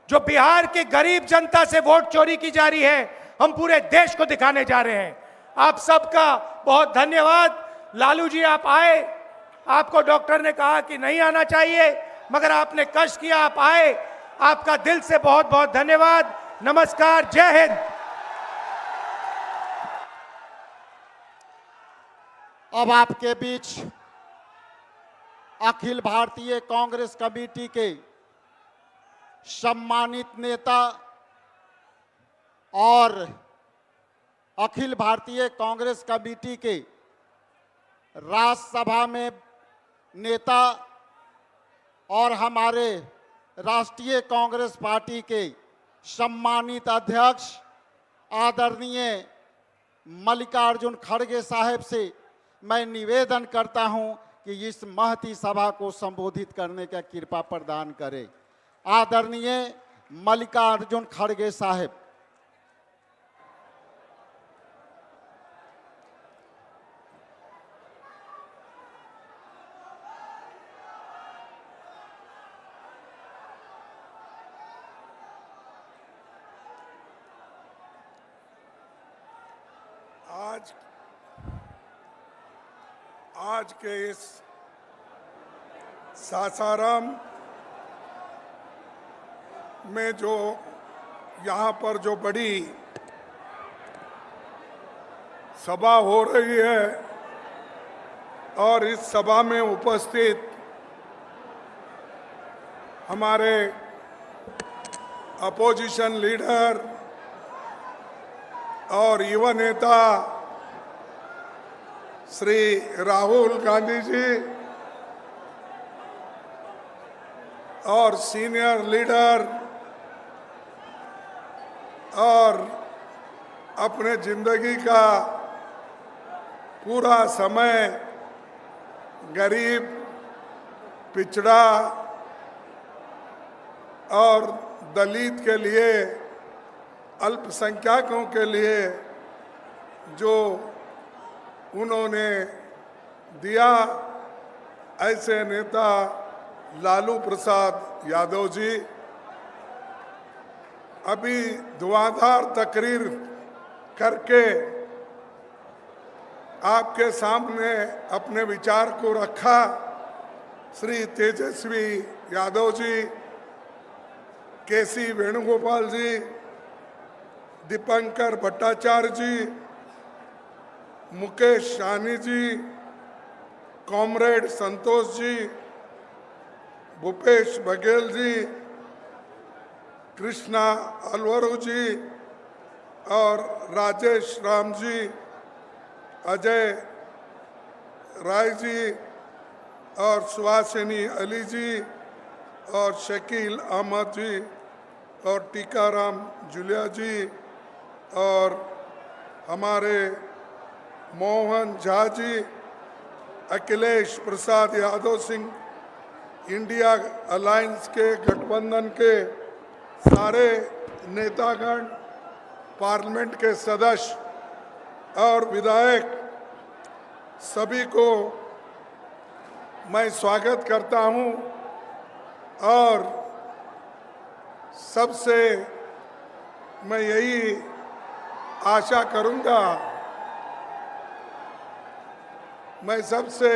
जो बिहार के गरीब जनता से वोट चोरी की जा रही है, हम पूरे देश को दिखाने जा रहे हैं। आप सबका बहुत धन्यवाद। लालू जी, आप आए, आपको डॉक्टर ने कहा कि नहीं आना चाहिए, मगर आपने कष्ट किया, आप आए, आपका दिल से बहुत बहुत धन्यवाद। नमस्कार, जय हिंद। अब आपके बीच अखिल भारतीय कांग्रेस कमेटी के सम्मानित नेता और अखिल भारतीय कांग्रेस कमेटी के राज्यसभा में नेता और हमारे राष्ट्रीय कांग्रेस पार्टी के सम्मानित अध्यक्ष आदरणीय मल्लिकार्जुन खड़गे साहब से मैं निवेदन करता हूं कि इस महती सभा को संबोधित करने का कृपा प्रदान करें। आदरणीय मल्लिकार्जुन खड़गे साहब। आज के इस सासाराम में जो यहाँ पर जो बड़ी सभा हो रही है और इस सभा में उपस्थित हमारे अपोजिशन लीडर और युवा नेता श्री राहुल गांधी जी और सीनियर लीडर और अपने जिंदगी का पूरा समय गरीब, पिछड़ा और दलित के लिए, अल्पसंख्यकों के लिए जो उन्होंने दिया, ऐसे नेता लालू प्रसाद यादव जी अभी धुआंधार तकरीर करके आपके सामने अपने विचार को रखा। श्री तेजस्वी यादव जी, केसी वेणुगोपाल जी, दीपंकर भट्टाचार्य जी, मुकेश सहनी जी, कॉमरेड संतोष जी, भूपेश बघेल जी, कृष्णा अलवरू जी और राजेश राम जी, अजय राय जी और सुहासिनी अली जी और शकील अहमद जी और टीकाराम जुलिया जी और हमारे मोहन झा जी, अखिलेश प्रसाद यादव सिंह, इंडिया अलायंस के गठबंधन के सारे नेतागण, पार्लियामेंट के सदस्य और विधायक, सभी को मैं स्वागत करता हूं और सबसे मैं यही आशा करूंगा, मैं सबसे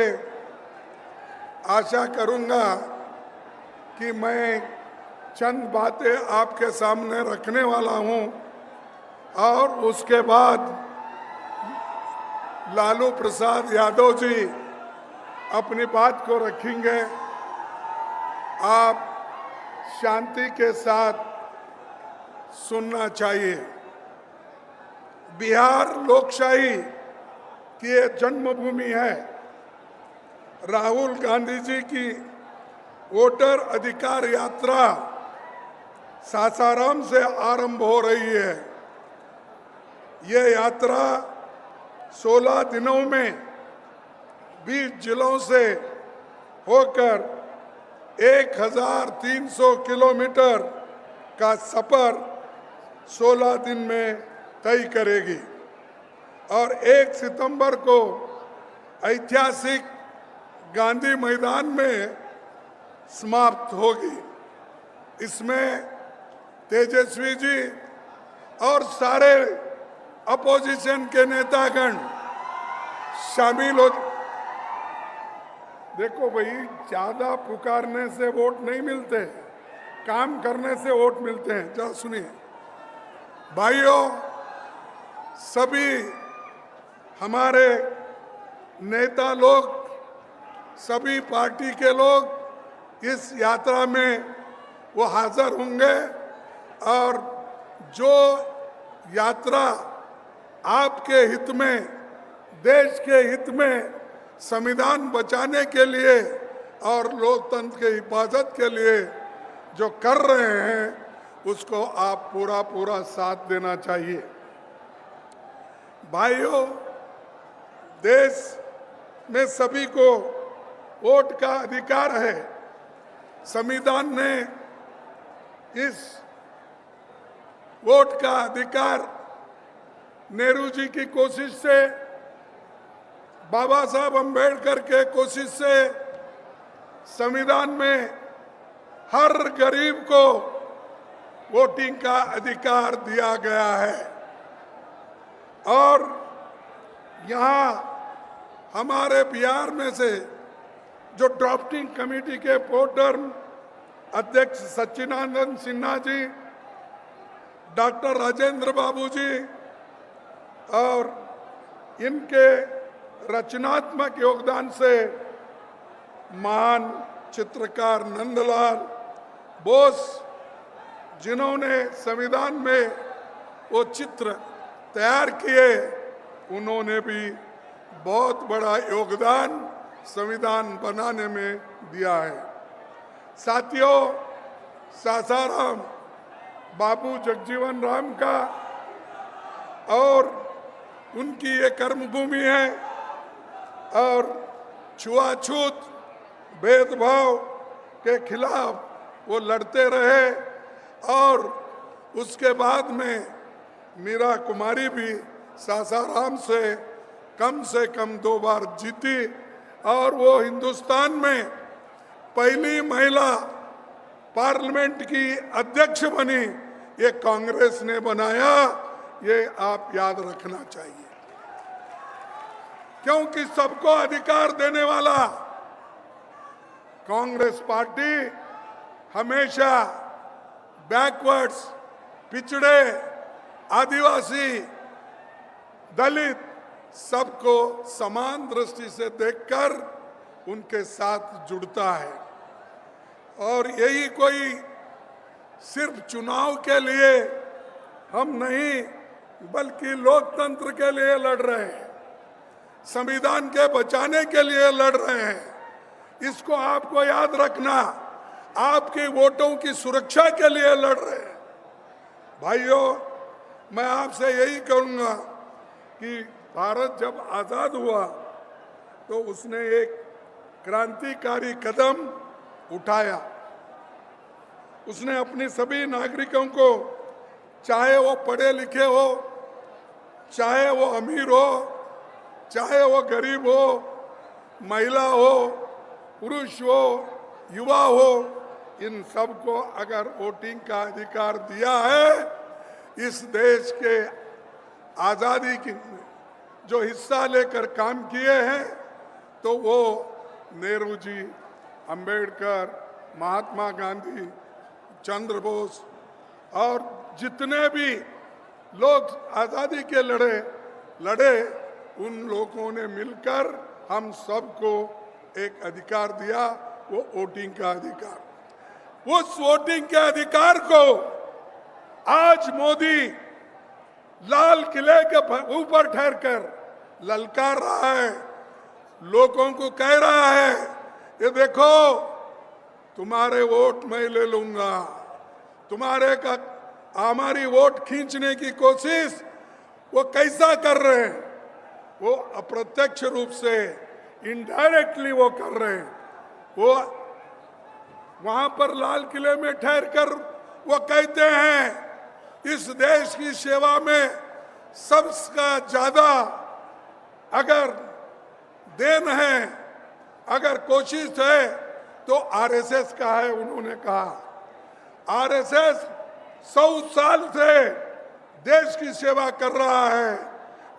आशा करूंगा कि मैं चंद बातें आपके सामने रखने वाला हूं और उसके बाद लालू प्रसाद यादव जी अपनी बात को रखेंगे। आप शांति के साथ सुनना चाहिए। बिहार लोकशाही की ये जन्मभूमि है। राहुल गांधी जी की वोटर अधिकार यात्रा सासाराम से आरंभ हो रही है। ये यात्रा 16 दिनों में 20 जिलों से होकर 1300 किलोमीटर का सफर 16 दिन में तय करेगी और 1 सितंबर को ऐतिहासिक गांधी मैदान में समाप्त होगी। इसमें तेजस्वी जी और सारे अपोजिशन के नेतागण शामिल हो। देखो भाई, ज्यादा पुकारने से वोट नहीं मिलते, काम करने से वोट मिलते हैं। जरा सुनिए भाइयों, सभी हमारे नेता लोग, सभी पार्टी के लोग इस यात्रा में वो हाजिर होंगे और जो यात्रा आपके हित में, देश के हित में, संविधान बचाने के लिए और लोकतंत्र के हिफाजत के लिए जो कर रहे हैं उसको आप पूरा साथ देना चाहिए। भाइयों, देश में सभी को वोट का अधिकार है। संविधान ने इस वोट का अधिकार नेहरू जी की कोशिश से, बाबा साहब अंबेडकर के कोशिश से संविधान में हर गरीब को वोटिंग का अधिकार दिया गया है। और यहाँ हमारे बिहार में से जो ड्राफ्टिंग कमेटी के प्रोटर्म अध्यक्ष सच्चिदानंद सिन्हा जी, डॉक्टर राजेंद्र बाबू जी और इनके रचनात्मक योगदान से महान चित्रकार नंदलाल बोस, जिन्होंने संविधान में वो चित्र तैयार किए, उन्होंने भी बहुत बड़ा योगदान संविधान बनाने में दिया है। साथियों, सासाराम बाबू जगजीवन राम का और उनकी ये कर्मभूमि है और छुआछूत भेदभाव के खिलाफ वो लड़ते रहे और उसके बाद में मीरा कुमारी भी सासाराम से कम 2 बार जीती और वो हिंदुस्तान में पहली महिला पार्लियामेंट की अध्यक्ष बनी। ये कांग्रेस ने बनाया, ये आप याद रखना चाहिए, क्योंकि सबको अधिकार देने वाला कांग्रेस पार्टी हमेशा बैकवर्ड्स, पिछड़े, आदिवासी, दलित सबको समान दृष्टि से देखकर उनके साथ जुड़ता है। और यही कोई सिर्फ चुनाव के लिए हम नहीं, बल्कि लोकतंत्र के लिए लड़ रहे हैं, संविधान के बचाने के लिए लड़ रहे हैं। इसको आपको याद रखना, आपके वोटों की सुरक्षा के लिए लड़ रहे हैं। भाइयों, मैं आपसे यही कहूँगा कि भारत जब आज़ाद हुआ तो उसने एक क्रांतिकारी कदम उठाया। उसने अपने सभी नागरिकों को, चाहे वो पढ़े लिखे हो, चाहे वो अमीर हो, चाहे वो गरीब हो, महिला हो, पुरुष हो, युवा हो, इन सबको अगर वोटिंग का अधिकार दिया है, इस देश के आज़ादी की जो हिस्सा लेकर काम किए हैं, तो वो नेहरू जी, अंबेडकर, महात्मा गांधी, चंद्र बोस और जितने भी लोग आज़ादी के लड़े, उन लोगों ने मिलकर हम सबको एक अधिकार दिया, वो वोटिंग का अधिकार। उस वोटिंग के अधिकार को आज मोदी लाल किले के ऊपर ठहरकर ललकार रहा है, लोगों को कह रहा है, ये देखो तुम्हारे वोट मैं ले लूंगा। हमारी वोट खींचने की कोशिश वो कैसा कर रहे हैं? वो अप्रत्यक्ष रूप से, इनडायरेक्टली वो कर रहे हैं। वो वहां पर लाल किले में ठहर कर वो कहते हैं इस देश की सेवा में सबसे ज्यादा अगर देन है, अगर कोशिश है तो आरएसएस का है। उन्होंने कहा आरएसएस 100 साल से देश की सेवा कर रहा है,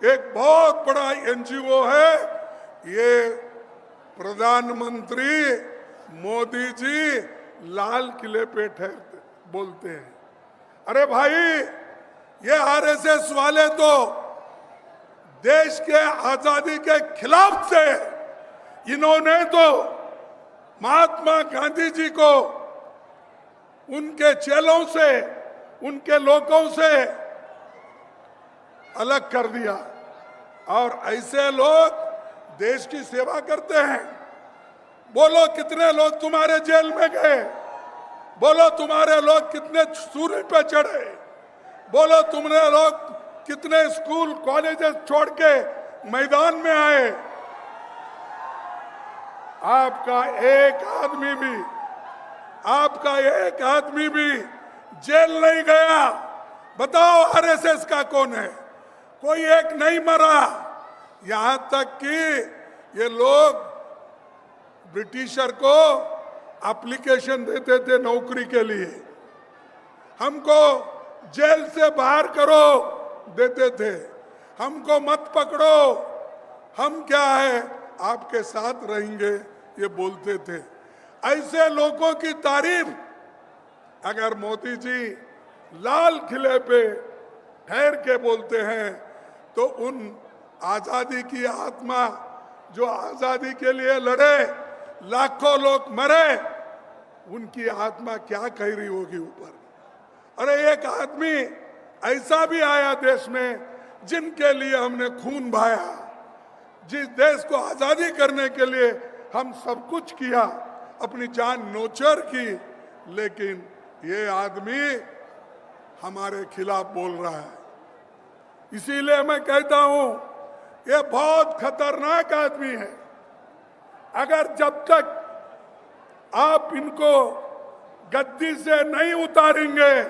एक बहुत बड़ा एनजीओ है। ये प्रधानमंत्री मोदी जी लाल किले पे ठहरते बोलते हैं। अरे भाई, ये आरएसएस वाले तो देश के आजादी के खिलाफ थे। इन्होंने तो महात्मा गांधी जी को उनके चेलों से, उनके लोगों से अलग कर दिया। और ऐसे लोग देश की सेवा करते हैं। बोलो कितने लोग तुम्हारे जेल में गए, बोलो तुम्हारे लोग कितने सूर्य पे चढ़े, बोलो तुमने लोग कितने स्कूल कॉलेजेस छोड़ के मैदान में आए। आपका एक आदमी भी जेल नहीं गया। बताओ आरएसएस का कौन है? कोई एक नहीं मरा। यहां तक कि ये लोग ब्रिटिशर को एप्लीकेशन देते थे नौकरी के लिए, हमको जेल से बाहर करो देते थे, हमको मत पकड़ो, हम क्या है आपके साथ रहेंगे, ये बोलते थे। ऐसे लोगों की तारीफ अगर मोदी जी लाल किले पे ठहर के बोलते हैं तो उन आजादी की आत्मा जो आजादी के लिए लड़े, लाखों लोग मरे, उनकी आत्मा क्या कह रही होगी ऊपर। अरे एक आदमी ऐसा भी आया देश में जिनके लिए हमने खून बहाया, जिस देश को आजादी करने के लिए हम सब कुछ किया, अपनी जान नोचर की, लेकिन ये आदमी हमारे खिलाफ बोल रहा है। इसीलिए मैं कहता हूं ये बहुत खतरनाक आदमी है। अगर जब तक आप इनको गद्दी से नहीं उतारेंगे,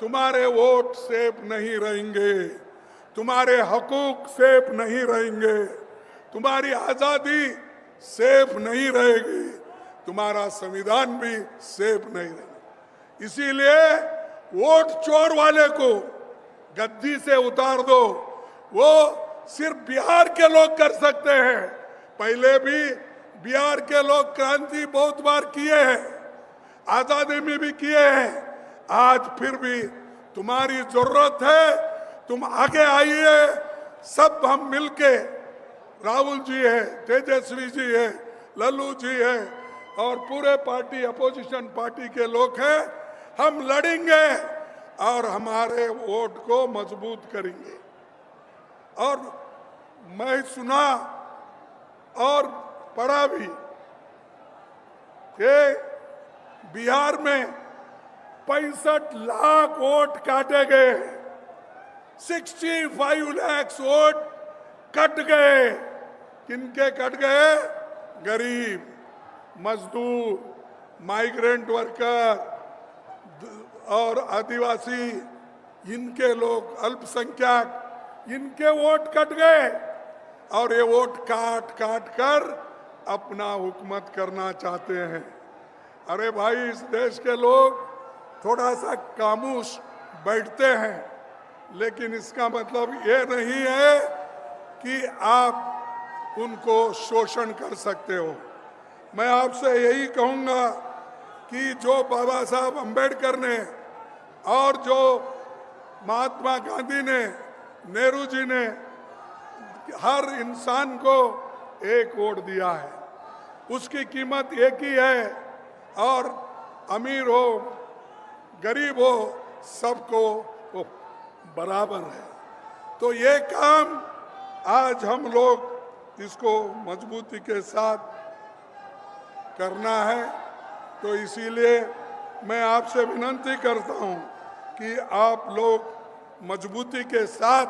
तुम्हारे वोट सेफ नहीं रहेंगे, तुम्हारे हकूक सेफ नहीं रहेंगे, तुम्हारी आजादी सेफ नहीं रहेगी, तुम्हारा संविधान भी सेफ नहीं रहेगा। इसीलिए वोट चोर वाले को गद्दी से उतार दो। वो सिर्फ बिहार के लोग कर सकते हैं। पहले भी बिहार के लोग क्रांति बहुत बार किए हैं, आजादी में भी किए हैं। आज फिर भी तुम्हारी जरूरत है, तुम आगे आइए। सब हम मिलके, राहुल जी है, तेजस्वी जी है, लल्लू जी है और पूरे पार्टी अपोजिशन पार्टी के लोग हैं, हम लड़ेंगे और हमारे वोट को मजबूत करेंगे। और मैं सुना और पढ़ा भी कि बिहार में 65 लाख वोट काटे गए, 65 लाख वोट कट गए। किनके कट गए? गरीब, मजदूर, माइग्रेंट वर्कर और आदिवासी, इनके लोग, अल्पसंख्यक, इनके वोट कट गए। और ये वोट काट काट कर अपना हुकूमत करना चाहते हैं। अरे भाई, इस देश के लोग थोड़ा सा खामोश बैठते हैं, लेकिन इसका मतलब ये नहीं है कि आप उनको शोषण कर सकते हो। मैं आपसे यही कहूँगा कि जो बाबा साहब अम्बेडकर ने और जो महात्मा गांधी ने, नेहरू जी ने हर इंसान को एक वोट दिया है, उसकी कीमत एक ही है। और अमीर हो, गरीब हो, सबको वो बराबर है। तो ये काम आज हम लोग इसको मजबूती के साथ करना है। तो इसीलिए मैं आपसे विनती करता हूं कि आप लोग मजबूती के साथ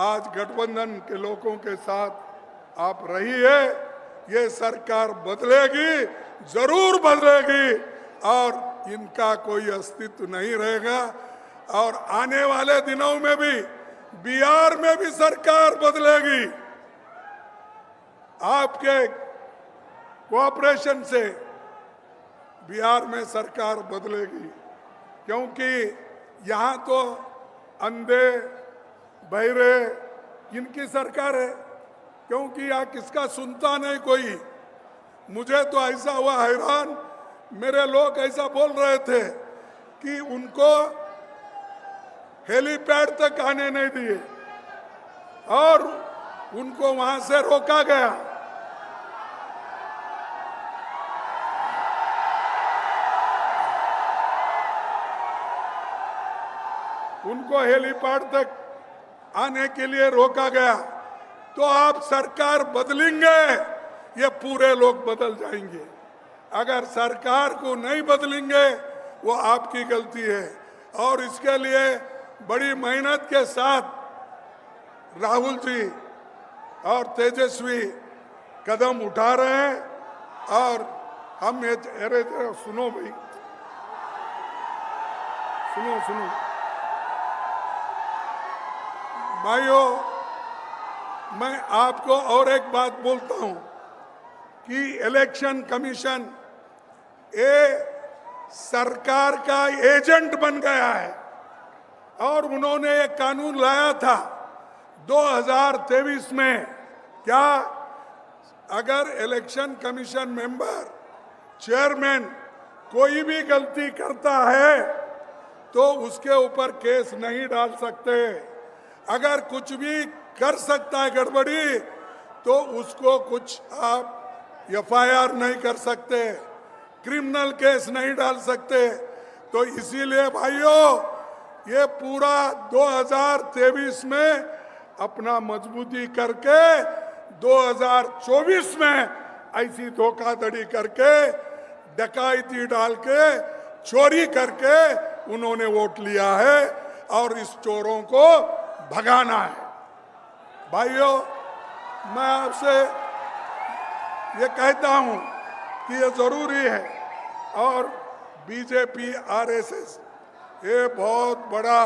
आज गठबंधन के लोगों के साथ आप रहिए। ये सरकार बदलेगी, जरूर बदलेगी और इनका कोई अस्तित्व नहीं रहेगा। और आने वाले दिनों में भी बिहार में भी सरकार बदलेगी। आपके कोऑपरेशन से बिहार में सरकार बदलेगी, क्योंकि यहाँ तो अंधे बहरे इनकी सरकार है, क्योंकि यहाँ किसका सुनता नहीं कोई। मुझे तो ऐसा हुआ हैरान, मेरे लोग ऐसा बोल रहे थे कि उनको हेलीपैड तक आने नहीं दिए। और उनको वहां से रोका गया। उनको हेलीपैड तक आने के लिए रोका गया। तो आप सरकार बदलेंगे, ये पूरे लोग बदल जाएंगे। अगर सरकार को नहीं बदलेंगे वो आपकी गलती है। और इसके लिए बड़ी मेहनत के साथ राहुल जी और तेजस्वी कदम उठा रहे हैं। और हम ये अरे सुनो भाई, सुनो भाइयों, मैं आपको और एक बात बोलता हूं कि इलेक्शन कमीशन ये सरकार का एजेंट बन गया है। और उन्होंने एक कानून लाया था 2023 में, क्या अगर इलेक्शन कमीशन मेंबर, चेयरमैन कोई भी गलती करता है तो उसके ऊपर केस नहीं डाल सकते। अगर कुछ भी कर सकता है गड़बड़ी तो उसको कुछ आप एफआईआर नहीं कर सकते, क्रिमिनल केस नहीं डाल सकते। तो इसीलिए भाइयों, ये पूरा 2023 में अपना मजबूती करके 2024 में ऐसी धोखाधड़ी करके, डकैती डाल के, चोरी करके उन्होंने वोट लिया है और इस चोरों को भगाना है। भाइयों, मैं आपसे ये कहता हूं कि ये जरूरी है। और बीजेपी आरएसएस ये बहुत बड़ा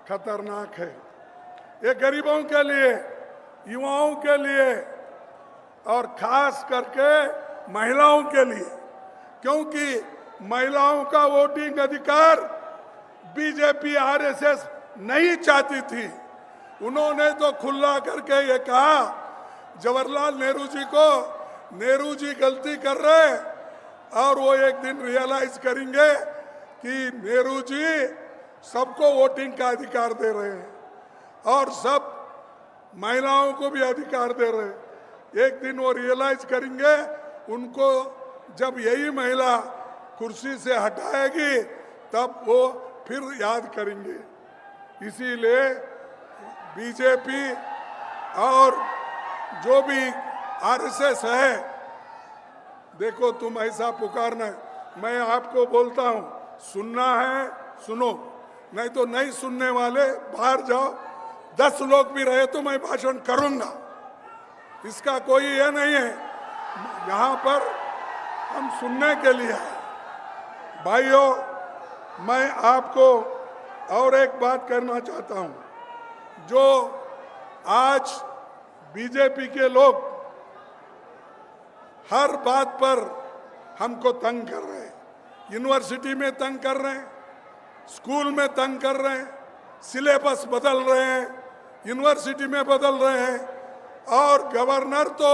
खतरनाक है। ये गरीबों के लिए, युवाओं के लिए और खास करके महिलाओं के लिए, क्योंकि महिलाओं का वोटिंग अधिकार बीजेपी आरएसएस नहीं चाहती थी। उन्होंने तो खुला करके ये कहा जवाहरलाल नेहरू जी को, नेहरू जी गलती कर रहे और वो एक दिन रियलाइज करेंगे कि नेहरू जी सबको वोटिंग का अधिकार दे रहे हैं और सब महिलाओं को भी अधिकार दे रहे हैं। एक दिन वो रियलाइज करेंगे, उनको जब यही महिला कुर्सी से हटाएगी तब वो फिर याद करेंगे। इसीलिए बीजेपी और जो भी आरएसएस है, देखो तुम ऐसा पुकारना, मैं आपको बोलता हूं, सुनना है सुनो, नहीं तो नहीं सुनने वाले बाहर जाओ। 10 लोग भी रहे तो मैं भाषण करूंगा, इसका कोई ये नहीं है। यहाँ पर हम सुनने के लिए हैं। भाइयों, मैं आपको और एक बात करना चाहता हूं। जो आज बीजेपी के लोग हर बात पर हमको तंग कर रहे हैं, यूनिवर्सिटी में तंग कर रहे हैं, स्कूल में तंग कर रहे हैं, सिलेबस बदल रहे हैं, यूनिवर्सिटी में बदल रहे हैं, और गवर्नर तो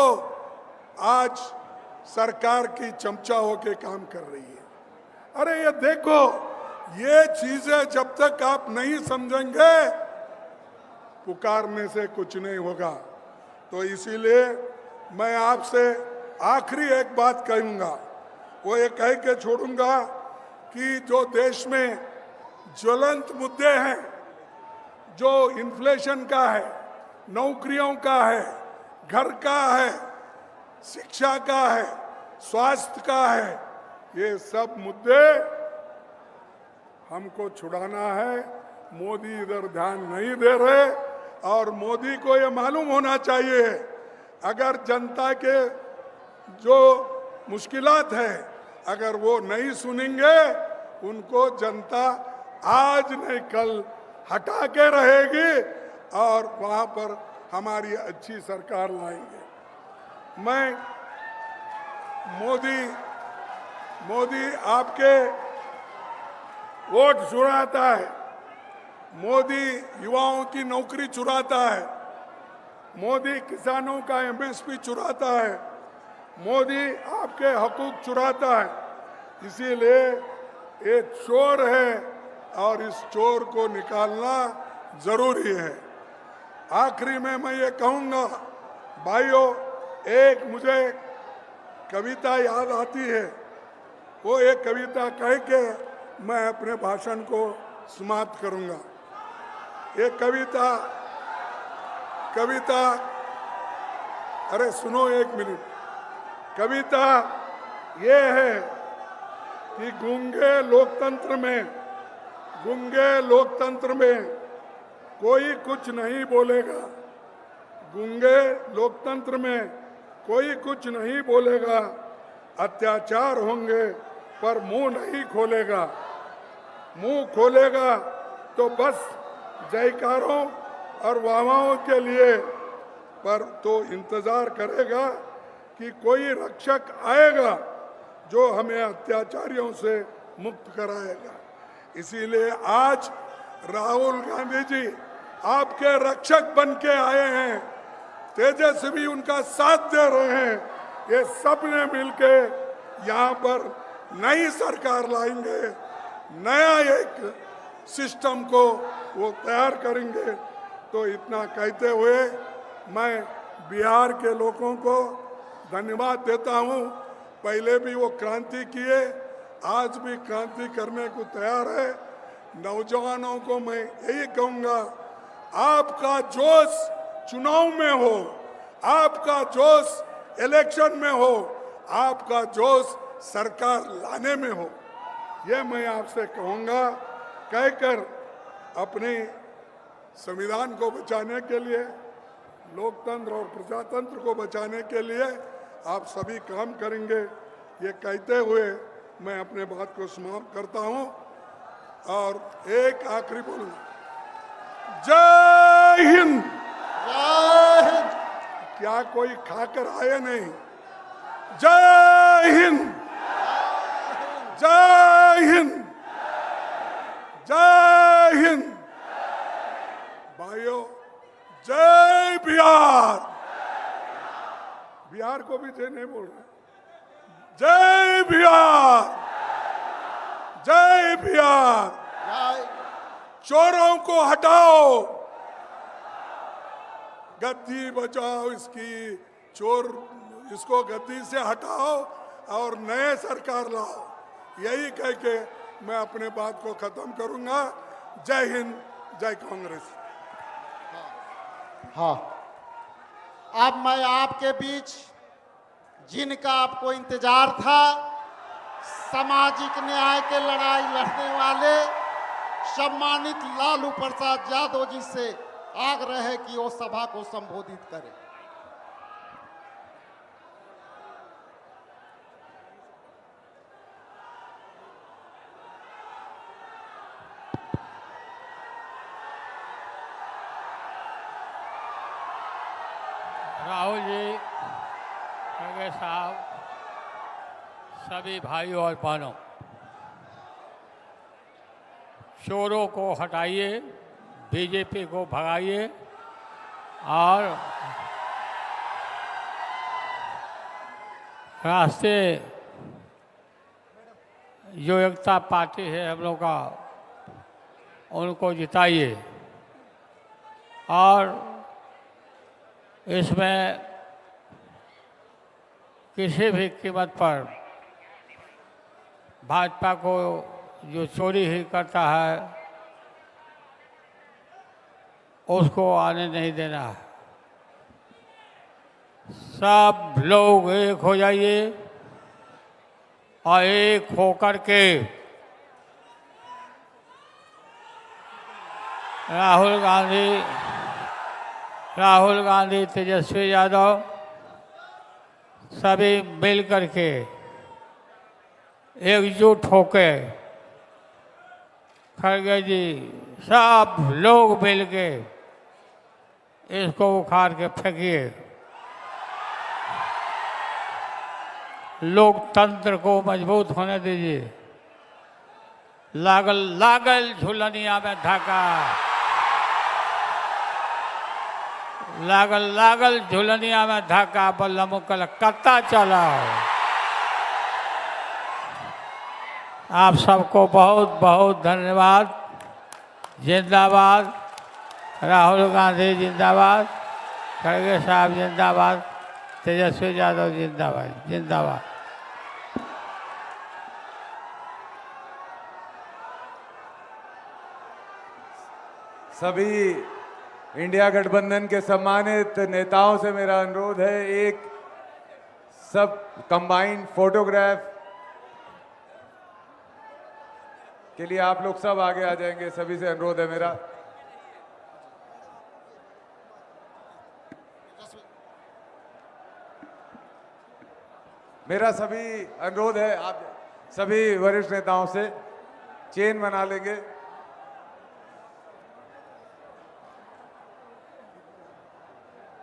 आज सरकार की चमचा होके काम कर रही है। अरे ये देखो, ये चीजें जब तक आप नहीं समझेंगे पुकारने से कुछ नहीं होगा। तो इसीलिए मैं आपसे आखिरी एक बात कहूंगा, वो ये कह के छोड़ूंगा कि जो देश में ज्वलंत मुद्दे हैं, जो इन्फ्लेशन का है, नौकरियों का है, घर का है, शिक्षा का है, स्वास्थ्य का है, ये सब मुद्दे हमको छुड़ाना है। मोदी इधर ध्यान नहीं दे रहे और मोदी को ये मालूम होना चाहिए, अगर जनता के जो मुश्किलात है अगर वो नहीं सुनेंगे, उनको जनता आज नहीं कल हटा के रहेगी और वहां पर हमारी अच्छी सरकार लाएंगे। मैं मोदी आपके वोट चुराता है, मोदी युवाओं की नौकरी चुराता है, मोदी किसानों का एमएसपी चुराता है, मोदी आपके हकूक चुराता है। इसीलिए ये चोर है और इस चोर को निकालना जरूरी है। आखिरी में मैं ये कहूंगा, भाइयों, एक मुझे कविता याद आती है। वो एक कविता कह के मैं अपने भाषण को समाप्त करूंगा। एक कविता अरे सुनो एक मिनट। कविता ये है कि गूंगे लोकतंत्र में कोई कुछ नहीं बोलेगा। गूंगे लोकतंत्र में कोई कुछ नहीं बोलेगा। अत्याचार होंगे पर मुंह नहीं खोलेगा। मुंह खोलेगा तो बस जयकारों और वाहवाहों के लिए, पर तो इंतजार करेगा कि कोई रक्षक आएगा जो हमें अत्याचारियों से मुक्त कराएगा। इसीलिए आज राहुल गांधी जी आपके रक्षक बन के आए हैं। तेजस्वी उनका साथ दे रहे हैं। ये सब ने मिलके यहाँ पर नई सरकार लाएंगे, नया एक सिस्टम को वो तैयार करेंगे। तो इतना कहते हुए मैं बिहार के लोगों को धन्यवाद देता हूँ। पहले भी वो क्रांति किए, आज भी क्रांति करने को तैयार है। नौजवानों को मैं यही कहूँगा, आपका जोश चुनाव में हो, आपका जोश इलेक्शन में हो, आपका जोश सरकार लाने में हो। ये मैं आपसे कहूँगा। कहकर अपने संविधान को बचाने के लिए, लोकतंत्र और प्रजातंत्र को बचाने के लिए आप सभी काम करेंगे, ये कहते हुए मैं अपने बात को समाप्त करता हूँ। और एक आखिरी बोलूँगा, जय हिंद। जय हिंद। क्या कोई खाकर आए नहीं? जय हिंद, जय हिंद, जय हिंद। भाइयों, जय बिहार। बिहार को भी जय नहीं बोल रहे। जय बिहार, जय बिहार। जय। चोरों को हटाओ, गद्दी बचाओ, इसको गद्दी से हटाओ और नए सरकार लाओ। यही कह के मैं अपने बात को खत्म करूंगा। जय हिंद, जय कांग्रेस। हाँ, अब मैं आपके बीच जिनका आपको इंतजार था, सामाजिक न्याय के लड़ाई लड़ने वाले सम्मानित लालू प्रसाद यादव जी से आग्रह है कि वो सभा को संबोधित करें। राहुल जी, खड़गे साहब, सभी भाइयों और बहनों, चोरों को हटाइए, बीजेपी को भगाइए और राष्ट्रीय जो एकता पार्टी है हम लोग का, उनको जिताइए। और इसमें किसी भी कीमत पर भाजपा को जो चोरी ही करता है उसको आने नहीं देना है। सब लोग एक हो जाइए और एक होकर के राहुल गांधी, तेजस्वी यादव सभी मिल करके एकजुट होके, खड़गे जी, सब लोग मिल के इसको उखाड़ के फेंकिए। लोकतंत्र को मजबूत होने दीजिए। लागल लागल झुलनिया में धाका, लागल लागल झुलनिया में धाका, बल्लम कलकत्ता चला। आप सबको बहुत बहुत धन्यवाद। जिंदाबाद, राहुल गांधी जिंदाबाद, खड़गे साहब जिंदाबाद, तेजस्वी यादव जिंदाबाद जिंदाबाद। सभी इंडिया गठबंधन के सम्मानित नेताओं से मेरा अनुरोध है, एक सब कंबाइंड फोटोग्राफ के लिए आप लोग सब आगे आ जाएंगे, सभी से अनुरोध है मेरा। मेरा सभी अनुरोध है, आप सभी वरिष्ठ नेताओं से चेन बना लेंगे।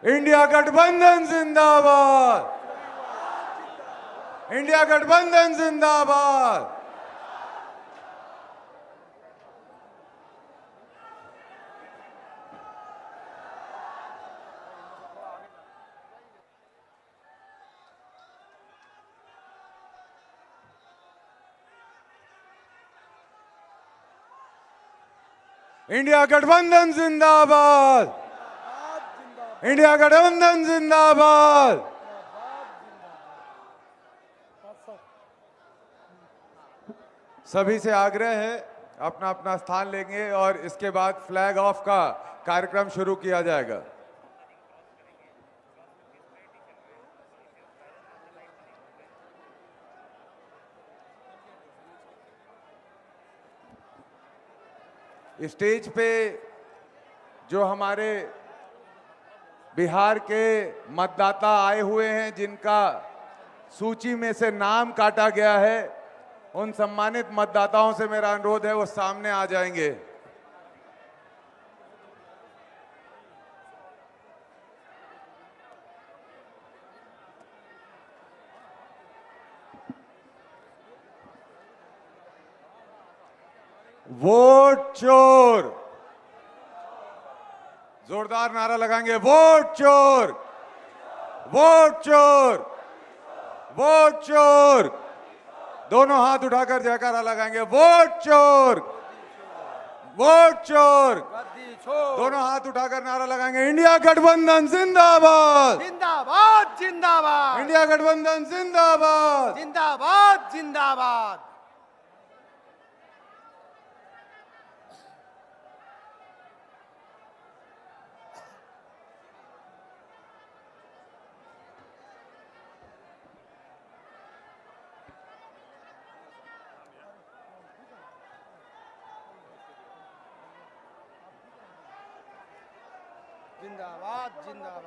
इंडिया गठबंधन जिंदाबाद, इंडिया गठबंधन जिंदाबाद। इंडिया गठबंधन जिंदाबाद, इंडिया गठबंधन जिंदाबाद। सभी से आग्रह है अपना अपना स्थान लेंगे और इसके बाद फ्लैग ऑफ का कार्यक्रम शुरू किया जाएगा। स्टेज पे जो हमारे बिहार के मतदाता आए हुए हैं, जिनका सूची में से नाम काटा गया है, उन सम्मानित मतदाताओं से मेरा अनुरोध है वो सामने आ जाएंगे। वोट चोर, जोरदार नारा लगाएंगे, वोट चोर, वोट चोर, वोट चोर। दोनों हाथ उठाकर जयकारा लगाएंगे, वोट चोर, वोट चोर। दोनों हाथ उठाकर नारा लगाएंगे, इंडिया गठबंधन जिंदाबाद, जिंदाबाद जिंदाबाद, इंडिया गठबंधन जिंदाबाद, जिंदाबाद जिंदाबाद। जिंदाबाद जिंदाबाद।